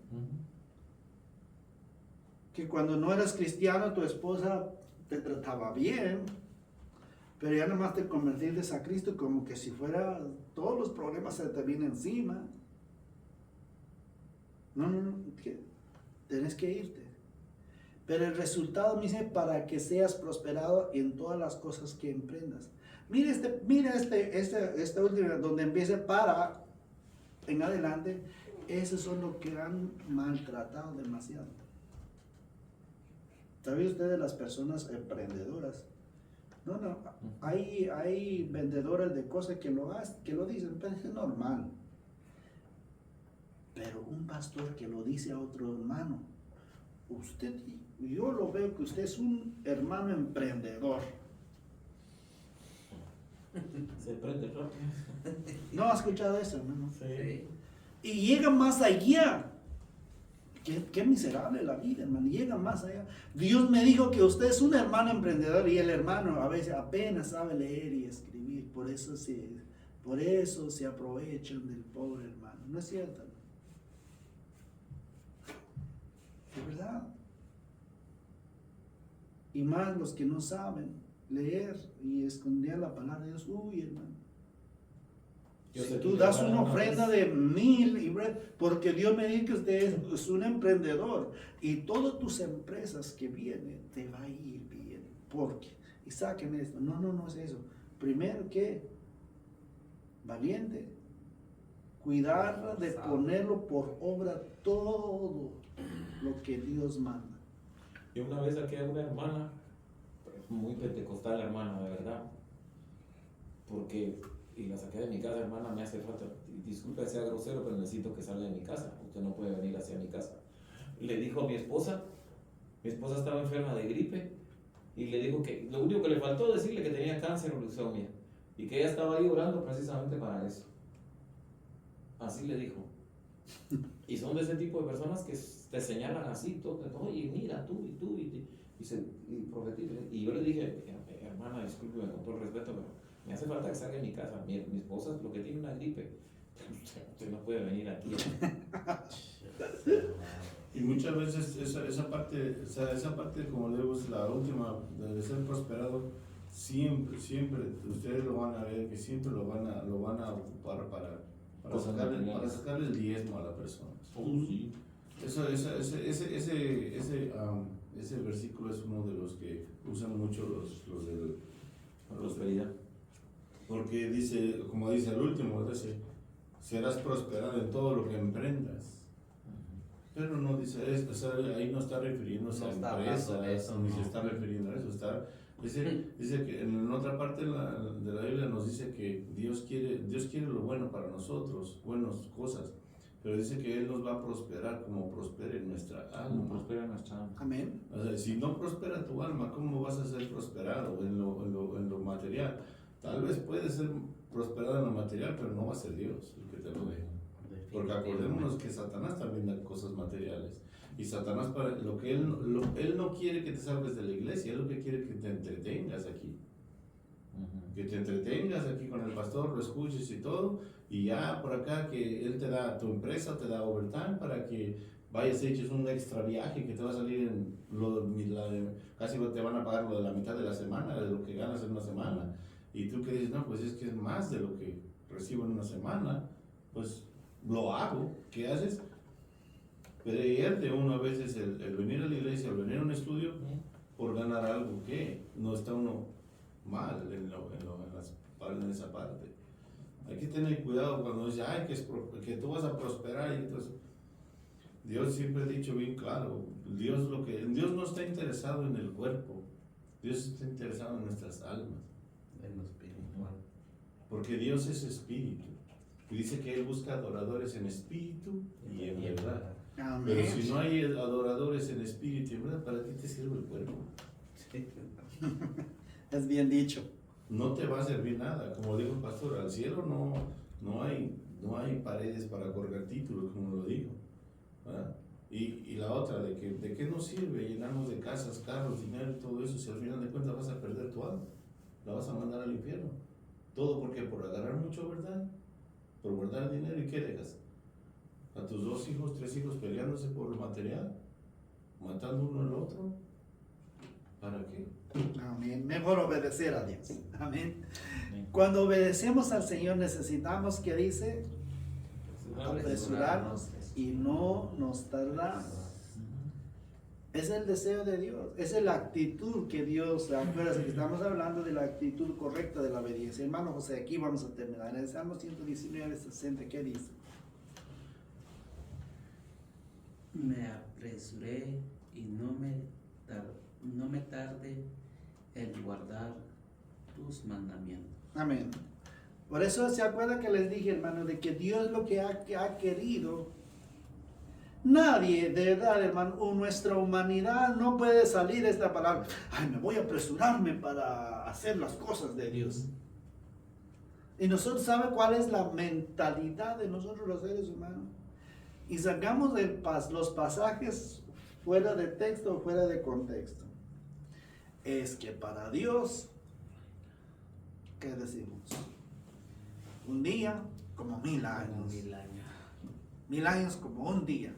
Que cuando no eras cristiano tu esposa te trataba bien, pero ya nomás te convertiste a Cristo como que si fuera todos los problemas se te vienen encima. No, tienes que irte. Pero el resultado me dice para que seas prosperado en todas las cosas que emprendas. Mira esta última donde empieza para en adelante, esos son los que han maltratado demasiado. ¿Sabe usted de las personas emprendedoras? No, hay vendedoras de cosas que lo dicen, pues es normal. Pero un pastor que lo dice a otro hermano, yo lo veo que usted es un hermano emprendedor. Se prende rápido. ¿No ha escuchado eso, hermano? Sí. Y llega más allá. Qué miserable la vida, hermano. Llega más allá. Dios me dijo que usted es un hermano emprendedor y el hermano a veces apenas sabe leer y escribir. Por eso se aprovechan del pobre hermano. ¿No es cierto? De verdad. Y más los que no saben leer y esconder la palabra de Dios. Uy, hermano. Si tú das una ofrenda de 1000, porque Dios me dice que usted es un emprendedor y todas tus empresas que vienen te va a ir bien. Porque, y saquen esto. No es eso. Primero que, valiente, cuidar de ponerlo por obra todo lo que Dios manda. Yo una vez saqué a una hermana, muy pentecostal hermana, de verdad, y la saqué de mi casa, hermana, me hace falta, disculpe que sea grosero, pero necesito que salga de mi casa, usted no puede venir hacia mi casa. Le dijo a mi esposa estaba enferma de gripe, y le dijo que lo único que le faltó decirle que tenía cáncer o leucemia, y que ella estaba ahí orando precisamente para eso. Así le dijo. Y son de ese tipo de personas que te señalan así, oye, mira, tú, y profetiza. Y yo le dije, hermana, discúlpeme con todo el respeto, pero me hace falta que salga de mi casa. Mi esposa lo que tiene una gripe. Usted no puede venir aquí. Y muchas veces esa parte, como leemos la última, de ser prosperado, siempre ustedes lo van a ver, que siempre lo van a ocupar para sacarle el diezmo a la persona. Sí. Ese versículo es uno de los que usan mucho los de La prosperidad. Porque dice, como dice el último, dice, serás prosperado en todo lo que emprendas. Pero no dice, ahí no está refiriéndose a empresas, ni se está refiriendo a eso. Dice que en otra parte de la Biblia nos dice que Dios quiere lo bueno para nosotros, buenas cosas. Pero dice que Él nos va a prosperar como prospere nuestra alma. Como prospera nuestra alma. Amén. O sea, si no prospera tu alma, ¿cómo vas a ser prosperado en lo material? Tal vez puede ser prosperado en lo material, pero no va a ser Dios el que te lo dé. Porque acordémonos que Satanás también da cosas materiales. Y Satanás, él no quiere que te salgas de la iglesia, él lo que quiere es que te entretengas aquí. Que te entretengas aquí con el pastor, lo escuches y todo, y ya por acá que él te da, tu empresa te da overtime para que vayas y eches un extra viaje que te va a salir casi te van a pagar lo de la mitad de la semana, de lo que ganas en una semana. Y tú que dices, no, pues es que es más de lo que recibo en una semana, pues lo hago. ¿Qué haces? Perderte uno a veces el venir a la iglesia, el venir a un estudio por ganar algo que no está uno mal en esa parte. Hay que tener cuidado cuando dice, ay, que tú vas a prosperar. Y entonces, Dios siempre ha dicho bien claro, Dios no está interesado en el cuerpo, Dios está interesado en nuestras almas. En lo espiritual. Porque Dios es espíritu. Y dice que Él busca adoradores en espíritu y en verdad. Amén. Pero si no hay adoradores en espíritu y en verdad, ¿para qué te sirve el cuerpo? Sí. Es bien dicho. No te va a servir nada. Como dijo el pastor, al cielo no hay paredes para colgar títulos, como lo dijo. ¿Verdad? Y la otra, ¿de qué nos sirve llenarnos de casas, carros, dinero y todo eso si al final de cuentas vas a perder tu alma? La vas a mandar al infierno. Todo porque por agarrar mucho, ¿verdad? Por guardar dinero, ¿y qué dejas? A tus 2 hijos, 3 hijos peleándose por el material, matando uno al otro. ¿Para qué? Amén. Mejor obedecer a Dios. Amén. Cuando obedecemos al Señor necesitamos, ¿qué dice? Apresurarnos y no nos tardamos. Es el deseo de Dios, es la actitud que Dios, acuérdense que estamos hablando de la actitud correcta de la obediencia. Hermano José, aquí vamos a terminar. En el Salmo 119, 60, ¿qué dice? me apresuré y no me tardé en guardar tus mandamientos. Amén. Por eso se acuerda que les dije, hermano, de que Dios lo que ha querido. Nadie, de verdad, hermano, nuestra humanidad no puede salir de esta palabra. Ay, me voy a apresurarme para hacer las cosas de Dios. Y nosotros sabemos cuál es la mentalidad de nosotros los seres humanos. Y sacamos los pasajes fuera de texto o fuera de contexto. Es que para Dios, ¿qué decimos? Un día como 1000 años. 1000 años. 1000 años como un día.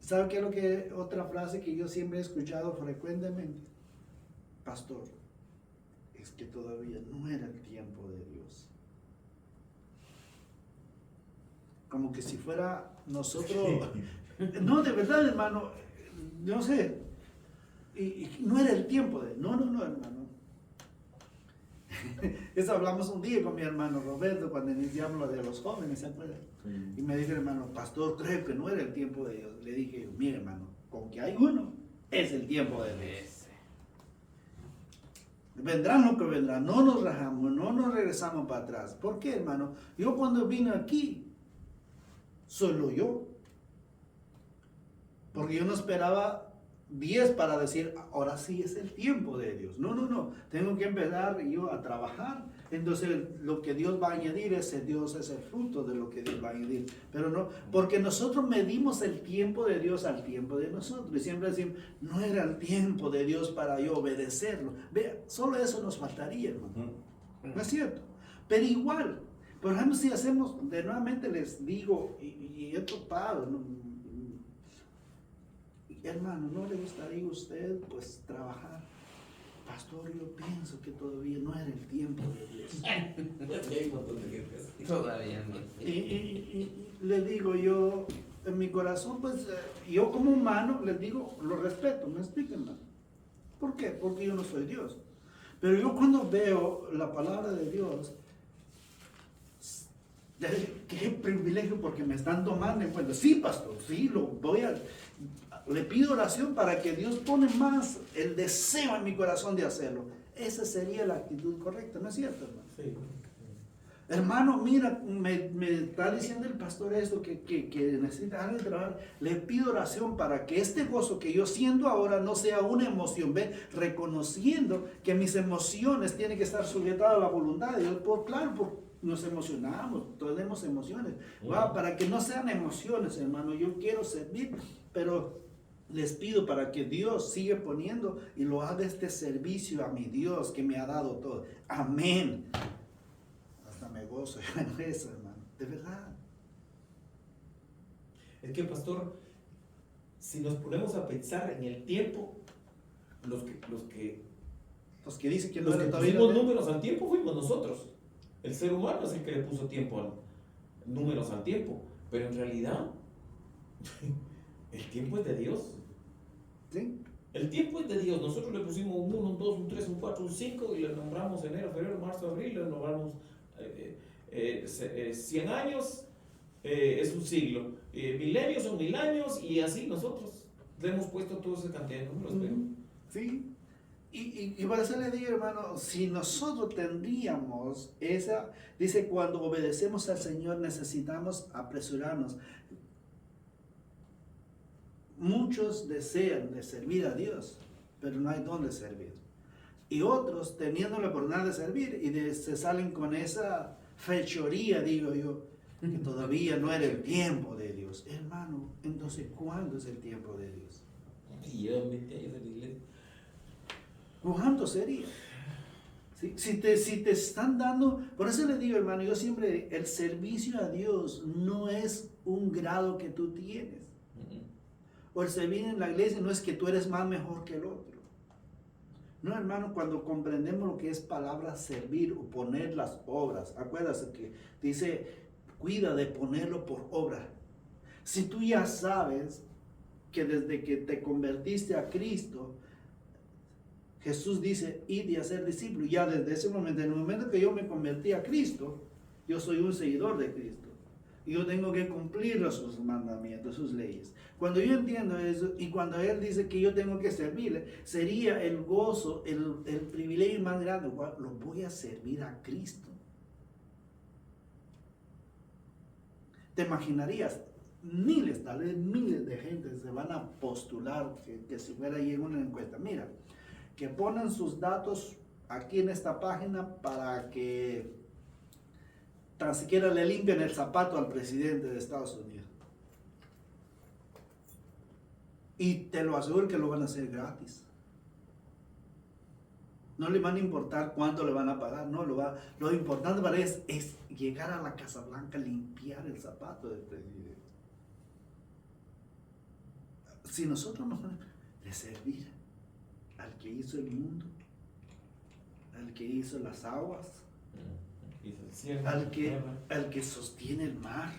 ¿Sabe qué es lo que otra frase que yo siempre he escuchado frecuentemente? Pastor, es que todavía no era el tiempo de Dios. Como que si fuera nosotros. No, de verdad, hermano, no sé. Y no era el tiempo de. No, hermano. Eso hablamos un día con mi hermano Roberto cuando iniciamos lo de los jóvenes, ¿se acuerdan? Y me dijo, hermano, pastor, creo que no era el tiempo de Dios. Le dije, mire, hermano, con que hay uno, es el tiempo de Dios. Vendrán lo que vendrán, no nos rajamos, no nos regresamos para atrás. ¿Por qué, hermano? Yo cuando vine aquí, solo yo. Porque yo no esperaba 10 para decir, ahora sí es el tiempo de Dios. No. Tengo que empezar yo a trabajar. Entonces lo que Dios va a añadir, Dios es el fruto de lo que Dios va a añadir. Pero no, porque nosotros medimos el tiempo de Dios al tiempo de nosotros. Y siempre decimos, no era el tiempo de Dios para yo obedecerlo. Vea, solo eso nos faltaría, hermano. ¿No es cierto? Pero igual, por ejemplo, si hacemos, de nuevamente les digo, y he topado, ¿no? Hermano, ¿no le gustaría a usted pues trabajar? Pastor, yo pienso que todavía no era el tiempo de Dios. Todavía no. Y le digo yo, en mi corazón, pues yo como humano, les digo, lo respeto, me expliquen más. ¿Por qué? Porque yo no soy Dios. Pero yo cuando veo la palabra de Dios, qué privilegio porque me están tomando en cuenta. Sí, pastor, sí, le pido oración para que Dios pone más el deseo en mi corazón de hacerlo. Esa sería la actitud correcta, ¿no es cierto, hermano? Sí. Hermano, mira, me está diciendo el pastor esto, que necesita alguien trabajar. Le pido oración para que este gozo que yo siento ahora no sea una emoción, ¿ve? Reconociendo que mis emociones tienen que estar sujetadas a la voluntad de Dios. Claro, nos emocionamos, tenemos emociones. ¿Va? Para que no sean emociones, hermano, yo quiero servir, pero les pido para que Dios siga poniendo y lo haga este servicio a mi Dios que me ha dado todo. Amén. Hasta me gozo en eso, hermano. De verdad. Es que, pastor, si nos ponemos a pensar en el tiempo, los que dicen que no los que todavía pusimos números al tiempo fuimos nosotros. El ser humano es el que le puso números al tiempo. Pero en realidad, el tiempo es de Dios. ¿Sí? El tiempo es de Dios. Nosotros le pusimos un 1, un 2, un 3, un 4, un 5 y le nombramos enero, febrero, marzo, abril, le nombramos 100 años, es un siglo. Milenios son 1000 años y así nosotros le hemos puesto toda esa cantidad de números. Pero Sí. Y por eso le digo, hermano, si nosotros tendríamos esa, dice, cuando obedecemos al Señor necesitamos apresurarnos. Muchos desean de servir a Dios, pero no hay dónde servir. Y otros, teniendo la oportunidad de servir, se salen con esa fechoría, digo yo, que todavía no era el tiempo de Dios. Hermano, entonces, ¿cuándo es el tiempo de Dios? y llevan 20 años en la iglesia. ¿Cuánto sería? Si te están dando, por eso le digo, hermano, yo siempre, el servicio a Dios no es un grado que tú tienes. O el servir en la iglesia no es que tú eres más mejor que el otro. No, hermano, cuando comprendemos lo que es palabra servir o poner las obras, acuérdate que dice, cuida de ponerlo por obra. Si tú ya sabes que desde que te convertiste a Cristo, Jesús dice, id y hacer discípulos. Ya desde ese momento, en el momento que yo me convertí a Cristo, yo soy un seguidor de Cristo. y yo tengo que cumplir sus mandamientos, sus leyes. Cuando yo entiendo eso y cuando Él dice que yo tengo que servirle, sería el gozo, el privilegio más grande. Lo voy a servir a Cristo. ¿Te imaginarías? Miles, tal vez miles de gente se van a postular que si fuera ahí en una encuesta. Mira, que ponen sus datos aquí en esta página para que tan siquiera le limpien el zapato al presidente de Estados Unidos. Y te lo aseguro que lo van a hacer gratis. No le van a importar cuánto le van a pagar, no, lo importante para ellos es llegar a la Casa Blanca, limpiar el zapato del presidente. Si nosotros nos vamos a servir al que hizo el mundo, al que hizo las aguas, al que sostiene el mar.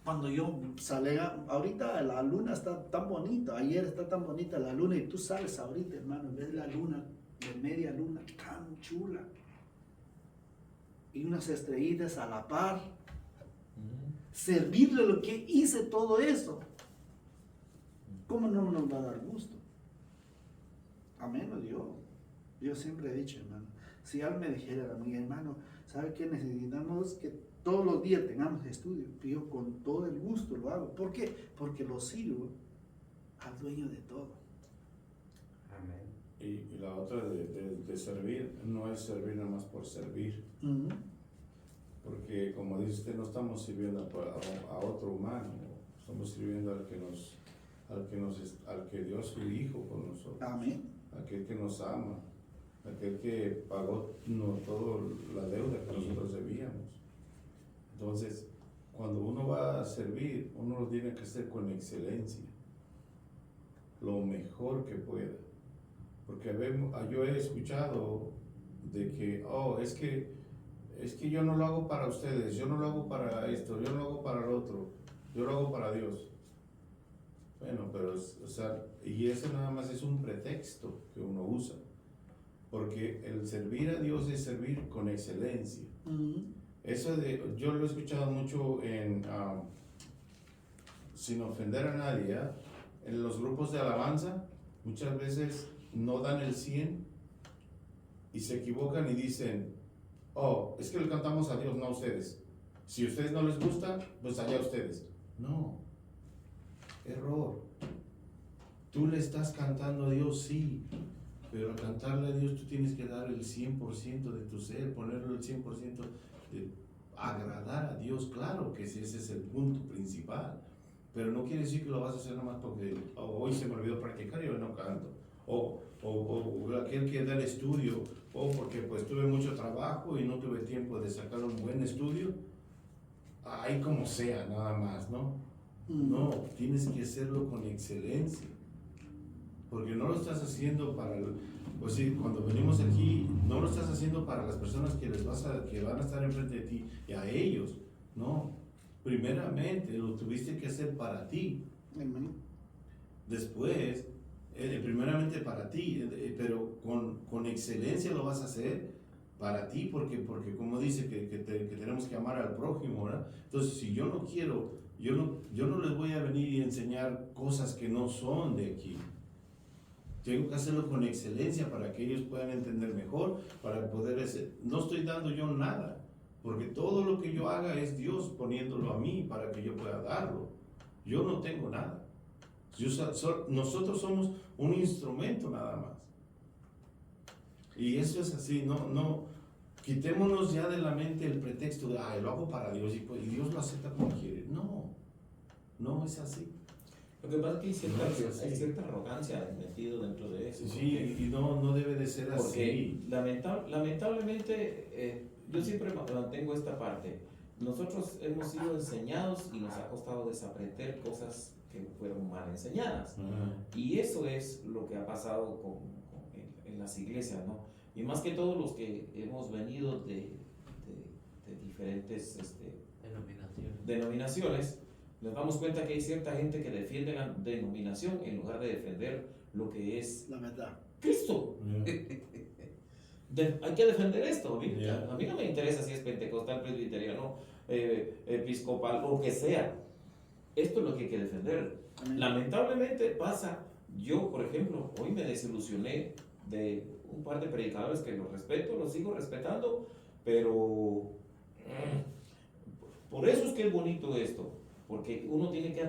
Cuando yo salga, ahorita la luna está tan bonita, ayer está tan bonita la luna, y tú sales ahorita, hermano, ves la luna, de media luna, tan chula, y unas estrellitas a la par. Servirle lo que hice todo eso, ¿cómo no nos va a dar gusto? Amén, yo siempre he dicho, hermano, si alguien me dijera a mí, hermano, ¿sabe qué? Necesitamos que todos los días tengamos estudio. Yo con todo el gusto lo hago. ¿Por qué? Porque lo sirvo al dueño de todo. Amén. Y la otra de servir, no es servir nada más por servir. Porque como dice usted, no estamos sirviendo a otro humano, estamos sirviendo al que dio su Hijo por nosotros. Amén. Aquel que nos ama, aquel que pagó toda la deuda que nosotros debíamos. Entonces, cuando uno va a servir, uno lo tiene que hacer con excelencia, lo mejor que pueda. Porque yo he escuchado de que, es que yo no lo hago para ustedes, yo no lo hago para esto, yo no lo hago para el otro, yo lo hago para Dios. Bueno, pero, y eso nada más es un pretexto que uno usa. Porque el servir a Dios es servir con excelencia. Eso yo lo he escuchado mucho sin ofender a nadie, en los grupos de alabanza, muchas veces no dan el 100 y se equivocan y dicen, es que le cantamos a Dios, no a ustedes. Si a ustedes no les gusta, pues allá ustedes. No, error. Tú le estás cantando a Dios, sí, pero al cantarle a Dios tú tienes que dar el 100% de tu ser, ponerlo el 100% de agradar a Dios. Claro que ese es el punto principal, pero no quiere decir que lo vas a hacer nada más porque hoy se me olvidó practicar y hoy no canto, o aquel que da el estudio, porque pues tuve mucho trabajo y no tuve tiempo de sacar un buen estudio, ahí como sea, nada más, ¿no? No, tienes que hacerlo con excelencia, porque no lo estás haciendo para, pues sí, cuando venimos aquí, no lo estás haciendo para las personas que van a estar enfrente de ti y a ellos, no. Primeramente lo tuviste que hacer para ti. Después, primeramente para ti, pero con excelencia lo vas a hacer para ti, porque como dice que tenemos que amar al prójimo, ¿verdad? Entonces, si yo no quiero, yo no les voy a venir y enseñar cosas que no son de aquí. Tengo que hacerlo con excelencia para que ellos puedan entender mejor, para poder hacer. No estoy dando yo nada, porque todo lo que yo haga es Dios poniéndolo a mí para que yo pueda darlo. Yo no tengo nada. Nosotros somos un instrumento nada más. Y eso es así, no quitémonos ya de la mente el pretexto de, lo hago para Dios y Dios lo acepta como quiere. No es así. Lo que pasa es que hay cierta arrogancia metida dentro de eso. Sí, y no debe de ser porque así. Lamentablemente, yo siempre mantengo esta parte. Nosotros hemos sido enseñados y nos ha costado desaprender cosas que fueron mal enseñadas. Y eso es lo que ha pasado en las iglesias, ¿no? Y más que todos los que hemos venido de diferentes denominaciones, nos damos cuenta que hay cierta gente que defiende la denominación en lugar de defender lo que es la verdad. Cristo. Hay que defender esto. A mí no me interesa si es pentecostal, presbiteriano, episcopal, lo que sea. Esto es lo que hay que defender. Amén. Lamentablemente pasa, yo por ejemplo, hoy me desilusioné de un par de predicadores que los respeto, los sigo respetando, pero por eso es que es bonito esto, porque uno tiene que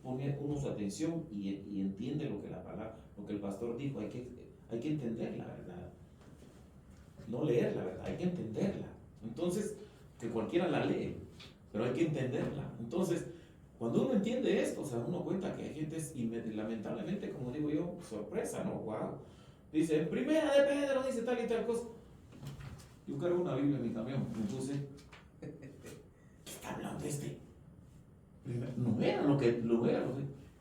poner su atención y entiende lo que la palabra, lo que el pastor dijo, hay que entender la verdad, no leer la verdad, hay que entenderla. Entonces, que cualquiera la lee, pero hay que entenderla. Entonces, cuando uno entiende esto, se da uno cuenta que hay gente, y lamentablemente, como digo yo, sorpresa, ¿no? Wow. Dice, en primera de Pedro dice tal y tal cosa. Yo cargo una Biblia en mi camión, me puse, ¿qué está hablando este? No era lo que,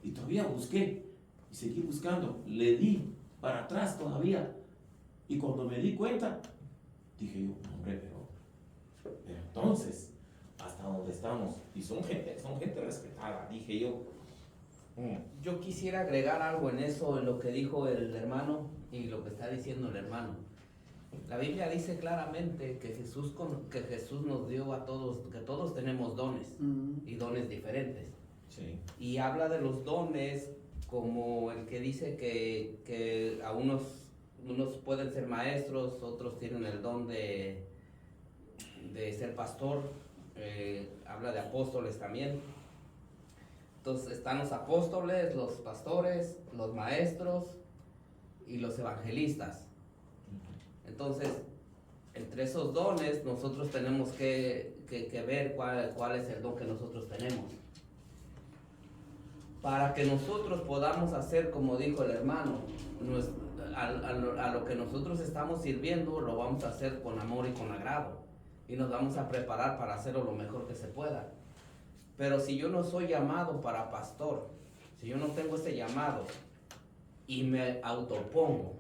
y todavía busqué, y seguí buscando, le di para atrás todavía, y cuando me di cuenta, dije yo, hombre, pero entonces, hasta donde estamos, y son gente respetada, dije yo. Yo quisiera agregar algo en eso, en lo que dijo el hermano y lo que está diciendo el hermano. La Biblia dice claramente que Jesús nos dio a todos, que todos tenemos dones y dones diferentes. Sí. Y habla de los dones como el que dice que a unos pueden ser maestros, otros tienen el don de ser pastor, habla de apóstoles también. Entonces están los apóstoles, los pastores, los maestros y los evangelistas. Entonces, entre esos dones nosotros tenemos que ver cuál es el don que nosotros tenemos. Para que nosotros podamos hacer, como dijo el hermano, a lo que nosotros estamos sirviendo, lo vamos a hacer con amor y con agrado. Y nos vamos a preparar para hacerlo lo mejor que se pueda. Pero si yo no soy llamado para pastor, si yo no tengo ese llamado y me autopongo,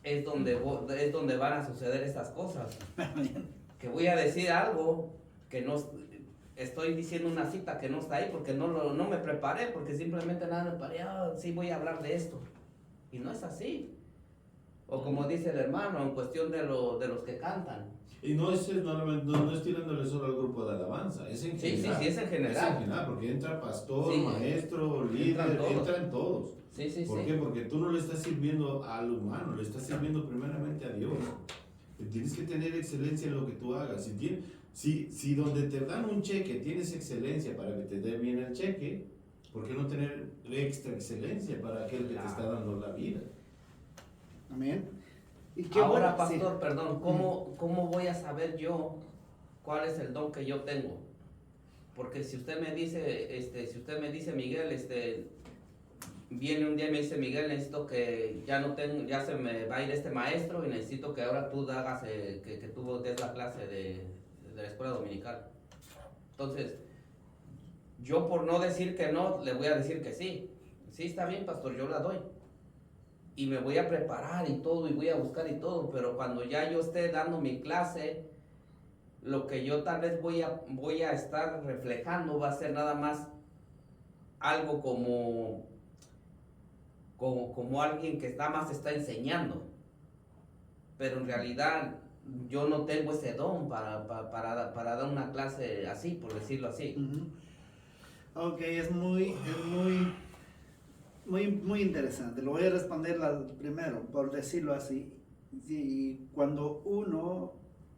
es donde van a suceder estas cosas. Que voy a decir algo que no estoy diciendo, una cita que no está ahí porque no me preparé, porque simplemente nada me preparé, sí voy a hablar de esto. Y no es así. O como dice el hermano, en cuestión de los que cantan. Y no es tirándole solo al grupo de alabanza, es en general. Sí, es en general. Es en general, porque entra pastor, Sí. maestro, líder, entran todos. Sí. ¿Por qué? Porque tú no le estás sirviendo al humano, le estás sirviendo primeramente a Dios. Tienes que tener excelencia en lo que tú hagas. Si donde te dan un cheque tienes excelencia para que te den bien el cheque, ¿por qué no tener extra excelencia para aquel que te está dando la vida? Amén. ¿Y Ahora, bueno? pastor, Sí. perdón, ¿cómo voy a saber yo cuál es el don que yo tengo? Porque si usted me dice, Miguel, viene un día y me dice, Miguel, necesito que ya se me va a ir este maestro y necesito que ahora tú hagas, que tú des la clase de la escuela dominical. Entonces, yo por no decir que no, le voy a decir que sí. Sí, está bien, pastor, yo la doy. Y me voy a preparar y todo, y voy a buscar y todo, pero cuando ya yo esté dando mi clase, lo que yo tal vez voy a estar reflejando va a ser nada más algo como alguien que nada más está enseñando, pero en realidad yo no tengo ese don para dar una clase así, por decirlo así. Ok, es muy interesante. Lo voy a responder primero, por decirlo así. Y cuando uno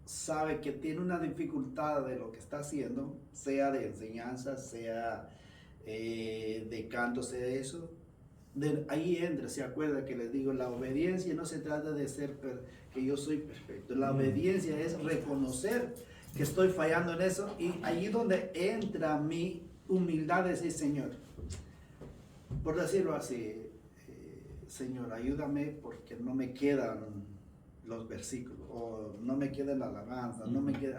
sabe que tiene una dificultad de lo que está haciendo, sea de enseñanza, sea de canto, sea eso, ahí entra, se acuerda que les digo, la obediencia no se trata de ser que yo soy perfecto. La obediencia es reconocer que estoy fallando en eso, y ahí donde entra mi humildad, es decir, Señor, por decirlo así, Señor, ayúdame porque no me quedan los versículos, o no me queda la alabanza,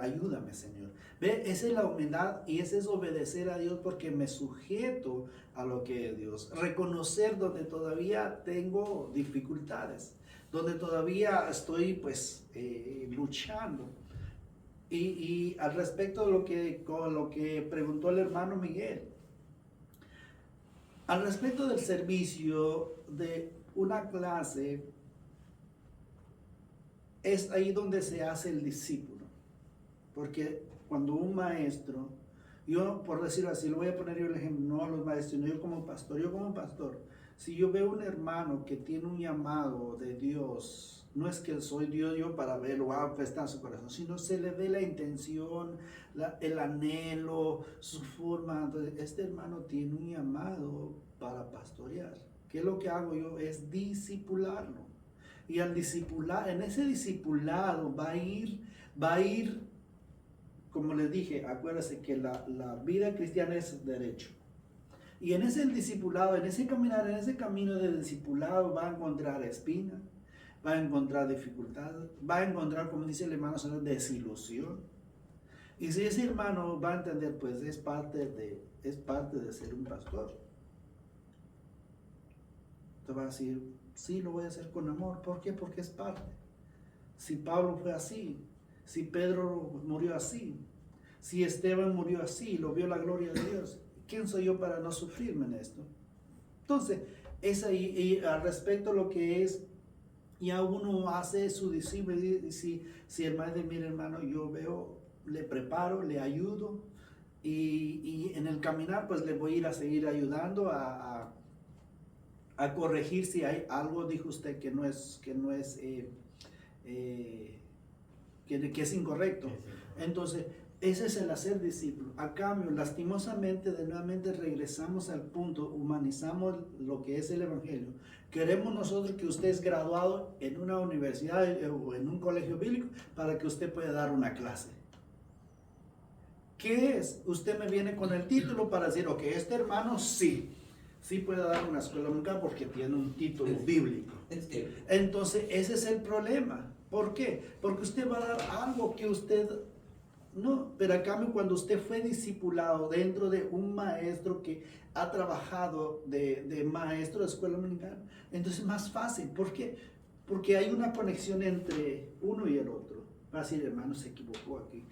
ayúdame, Señor. Ve, esa es la humildad, y ese es obedecer a Dios porque me sujeto a lo que es Dios. Reconocer donde todavía tengo dificultades, donde todavía estoy luchando. Y al respecto de lo que preguntó el hermano Miguel, al respecto del servicio de una clase, es ahí donde se hace el discípulo. Porque cuando un maestro, yo por decirlo así, lo voy a poner yo el ejemplo, no a los maestros, sino yo como pastor, si yo veo un hermano que tiene un llamado de Dios, no es que soy Dios yo para verlo, pues está en su corazón, sino se le ve la intención, el anhelo, su forma. Entonces, este hermano tiene un llamado para pastorear. ¿Qué es lo que hago yo? Es discipularlo. Y al discipular, en ese discipulado va a ir, como les dije, acuérdense que la vida cristiana es derecho. Y en ese discipulado, en ese caminar, en ese camino de discipulado va a encontrar espinas, va a encontrar dificultades, va a encontrar, como dice el hermano, desilusión. Y si ese hermano va a entender, pues es parte de ser un pastor. Te va a decir, sí, lo voy a hacer con amor. ¿Por qué? Porque es parte. Si Pablo fue así, si Pedro murió así, si Esteban murió así, lo vio la gloria de Dios, ¿quién soy yo para no sufrirme en esto? Entonces, es ahí, y al respecto a lo que es, ya uno hace su discípulo, y si el maestro, mire hermano, yo veo, le preparo, le ayudo, y en el caminar pues le voy a ir a seguir ayudando a corregir si hay algo, dijo usted, que es incorrecto. Entonces, ese es el hacer discípulo. A cambio, lastimosamente, de nuevamente regresamos al punto, humanizamos lo que es el evangelio. Queremos nosotros que usted es graduado en una universidad o en un colegio bíblico para que usted pueda dar una clase. ¿Qué es? Usted me viene con el título para decir, ok, este hermano sí puede dar una escuela dominical porque tiene un título bíblico. Entonces, ese es el problema. ¿Por qué? Porque usted va a dar algo que usted no, pero a cambio cuando usted fue discipulado dentro de un maestro que ha trabajado de maestro de escuela dominical, entonces es más fácil. ¿Por qué? Porque hay una conexión entre uno y el otro. Va a decir, hermano, se equivocó aquí.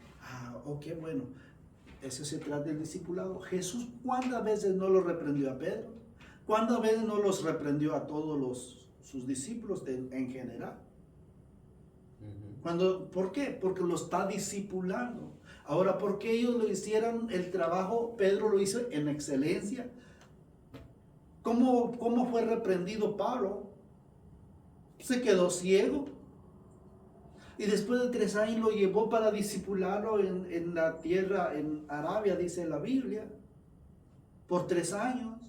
Ok, bueno, eso se trata del discipulado. Jesús, ¿cuántas veces no lo reprendió a Pedro? ¿Cuántas veces no los reprendió a todos sus discípulos en general? ¿Por qué? Porque lo está discipulando. Ahora, ¿por qué ellos lo hicieron el trabajo? Pedro lo hizo en excelencia. ¿Cómo fue reprendido Pablo? Se quedó ciego. Y después de 3 años lo llevó para discipularlo en la tierra, en Arabia, dice la Biblia. Por 3 años.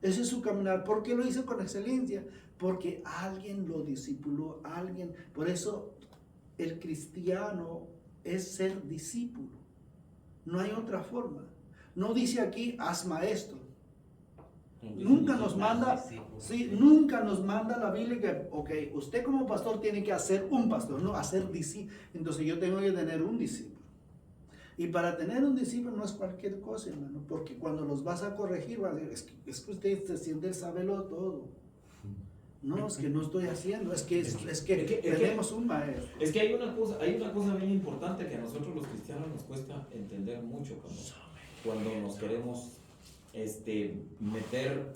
Ese es su caminar. ¿Por qué lo hizo con excelencia? Porque alguien lo discipuló, alguien. Por eso el cristiano es ser discípulo. No hay otra forma. No dice aquí, haz maestro. Nunca nos manda, nunca nos manda la Biblia que, ok, usted como pastor tiene que hacer un pastor, no hacer discípulo. Entonces yo tengo que tener un discípulo. Y para tener un discípulo no es cualquier cosa, hermano, porque cuando los vas a corregir, vas a decir, es que usted se siente sabelo todo. No, es que no estoy haciendo, es que tenemos un maestro. Es que hay una cosa bien importante que a nosotros los cristianos nos cuesta entender mucho cuando nos queremos meter,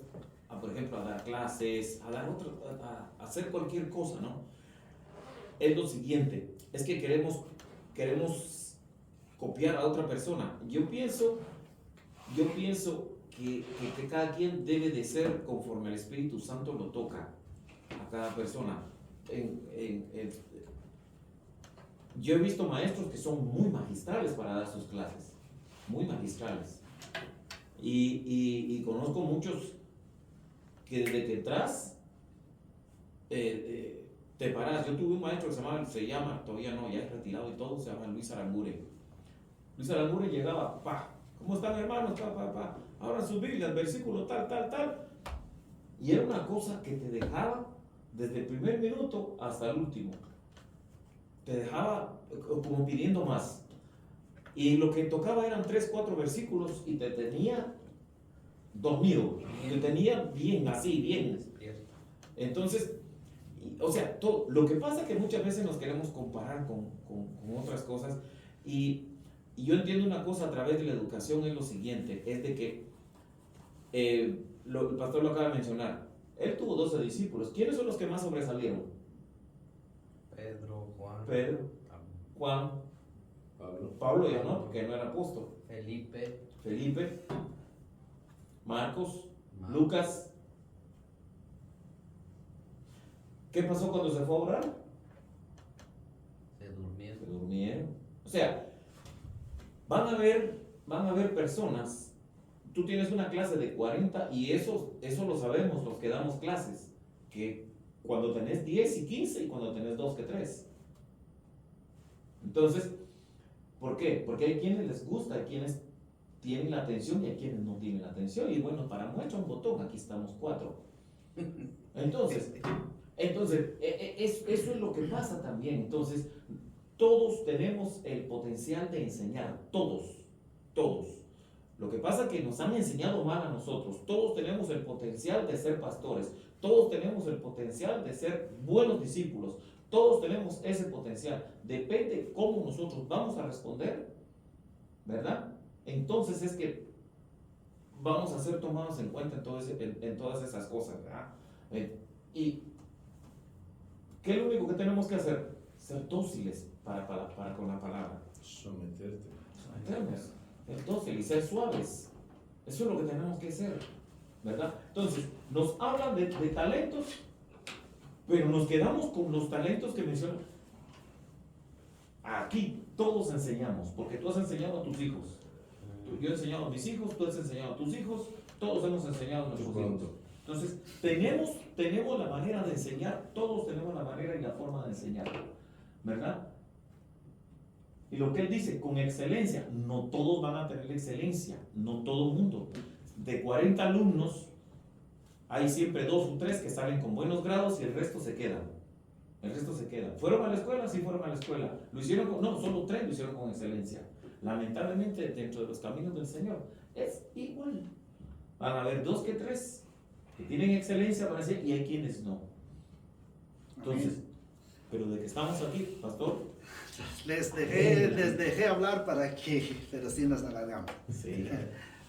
por ejemplo, a dar clases, a hacer cualquier cosa, ¿no? Es lo siguiente, es que queremos copiar a otra persona. Yo pienso que cada quien debe de ser conforme el Espíritu Santo lo toca a cada persona. Yo he visto maestros que son muy magistrales para dar sus clases, muy magistrales. Y conozco muchos que desde que entras te paras. Yo tuve un maestro que se llama, todavía no, ya es retirado y todo, se llama Luis Arambure. Luis Arambure llegaba, ¿cómo están hermanos? Abran sus Biblias, versículo tal. Y era una cosa que te dejaba desde el primer minuto hasta el último. Te dejaba como pidiendo más. Y lo que tocaba eran 3, 4 versículos y te tenía dormido. Te tenía bien, así, bien. Entonces, o sea, lo que pasa es que muchas veces nos queremos comparar con otras cosas. Y yo entiendo una cosa a través de la educación, es lo siguiente, es de que el pastor lo acaba de mencionar. Él tuvo 12 discípulos. ¿Quiénes son los que más sobresalieron? Pedro, Juan. Pedro, Juan, Pablo ya no, porque no era apóstol. Felipe, Marcos, Marcos. Lucas. ¿Qué pasó cuando se fue a orar? Se durmieron. Se durmieron. O sea, van a haber personas. Tú tienes una clase de 40 y eso lo sabemos los que damos clases, que cuando tenés 10 y 15 y cuando tenés 2 que 3. Entonces, ¿por qué? Porque hay quienes les gusta, hay quienes tienen la atención y hay quienes no tienen la atención. Y bueno, para muestra un botón, aquí estamos 4. Entonces, eso es lo que pasa también. Entonces, todos tenemos el potencial de enseñar, todos. Lo que pasa es que nos han enseñado mal a nosotros. Todos tenemos el potencial de ser pastores, todos tenemos el potencial de ser buenos discípulos, todos tenemos ese potencial. Depende cómo nosotros vamos a responder, ¿verdad? Entonces es que vamos a ser tomados en cuenta en todas esas cosas, ¿verdad? ¿Y qué es lo único que tenemos que hacer? Ser dóciles para con la palabra. Someterte. Someternos, ser dóciles y ser suaves. Eso es lo que tenemos que hacer, ¿verdad? Entonces, nos hablan de talentos, pero nos quedamos con los talentos que mencionan. Aquí todos enseñamos, porque tú has enseñado a tus hijos. Yo he enseñado a mis hijos, tú has enseñado a tus hijos, todos hemos enseñado a nuestros hijos. Entonces, tenemos la manera de enseñar, todos tenemos la manera y la forma de enseñar, ¿verdad? Y lo que él dice, con excelencia, no todos van a tener excelencia, no todo el mundo. De 40 alumnos, hay siempre 2 o 3 que salen con buenos grados y el resto se quedan. ¿Fueron a la escuela? Sí, fueron a la escuela. ¿Lo hicieron con? No, solo 3 lo hicieron con excelencia. Lamentablemente, dentro de los caminos del Señor, es igual. Van a haber 2 que 3 que tienen excelencia para decir, y hay quienes no. Entonces, pero de que estamos aquí, pastor. Les dejé hablar pero sí nos alargamos. Sí.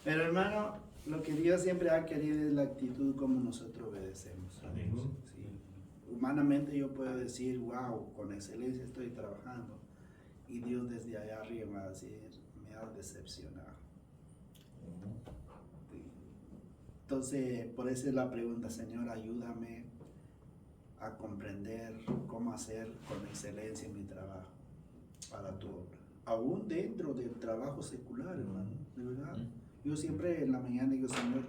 Pero hermano, lo que Dios siempre ha querido es la actitud como nosotros obedecemos. Amén. Sí. Humanamente yo puedo decir, wow, con excelencia estoy trabajando. Y Dios desde allá arriba va a decir, me ha decepcionado. Entonces, por eso es la pregunta, Señor, ayúdame a comprender cómo hacer con excelencia mi trabajo para tu obra. Aún dentro del trabajo secular, hermano, de verdad. Yo siempre en la mañana digo, Señor,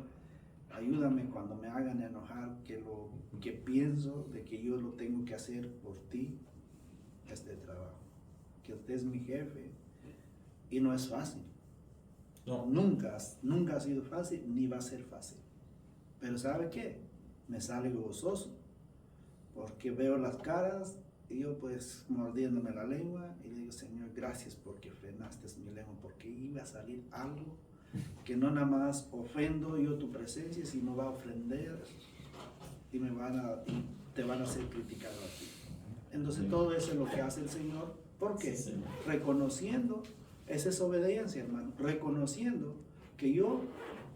ayúdame cuando me hagan enojar, que lo que pienso de que yo lo tengo que hacer por ti, este trabajo. Que usted es mi jefe y no es fácil. No. Nunca ha sido fácil ni va a ser fácil. Pero ¿sabe qué? Me sale gozoso porque veo las caras y yo pues mordiéndome la lengua y le digo, Señor, gracias porque frenaste mi lengua, porque iba a salir algo que no nada más ofendo yo tu presencia, sino va a ofender y te van a hacer criticado a ti. Entonces todo eso es lo que hace el Señor. ¿Por qué? Sí, Señor. Reconociendo, esa es obediencia, hermano, reconociendo que yo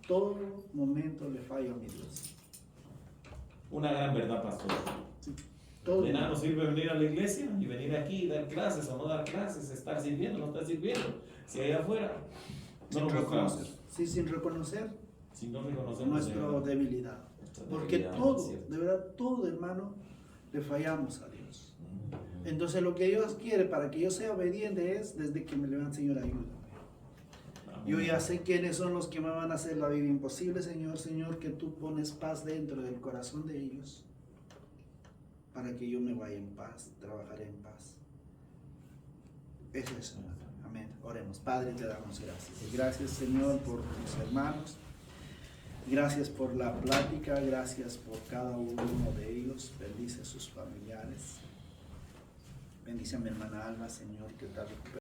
todo momento le fallo a mi Dios. Una gran verdad, pastor. Sí, todo De nada nos sirve venir a la iglesia y venir aquí y dar clases o no dar clases, estar sirviendo, no estar sirviendo. Si allá afuera no sin nos reconocer. mostramos, Sí, sin reconocer si no reconocemos nuestra debilidad. Porque debilidad, todo, es cierto. de verdad, todo, hermano, le fallamos a Dios. Entonces lo que Dios quiere para que yo sea obediente es, desde que me levante, Señor, ayúdame. Yo ya sé quiénes son los que me van a hacer la vida imposible, Señor. Señor, que tú pones paz dentro del corazón de ellos para que yo me vaya en paz, trabajaré en paz. Eso es, amén. Oremos. Padre, te damos gracias. Y gracias, Señor, por tus hermanos. Gracias por la plática, gracias por cada uno de ellos. Bendice a sus familiares. Bendice a mi hermana Alma, Señor, que está recuperada.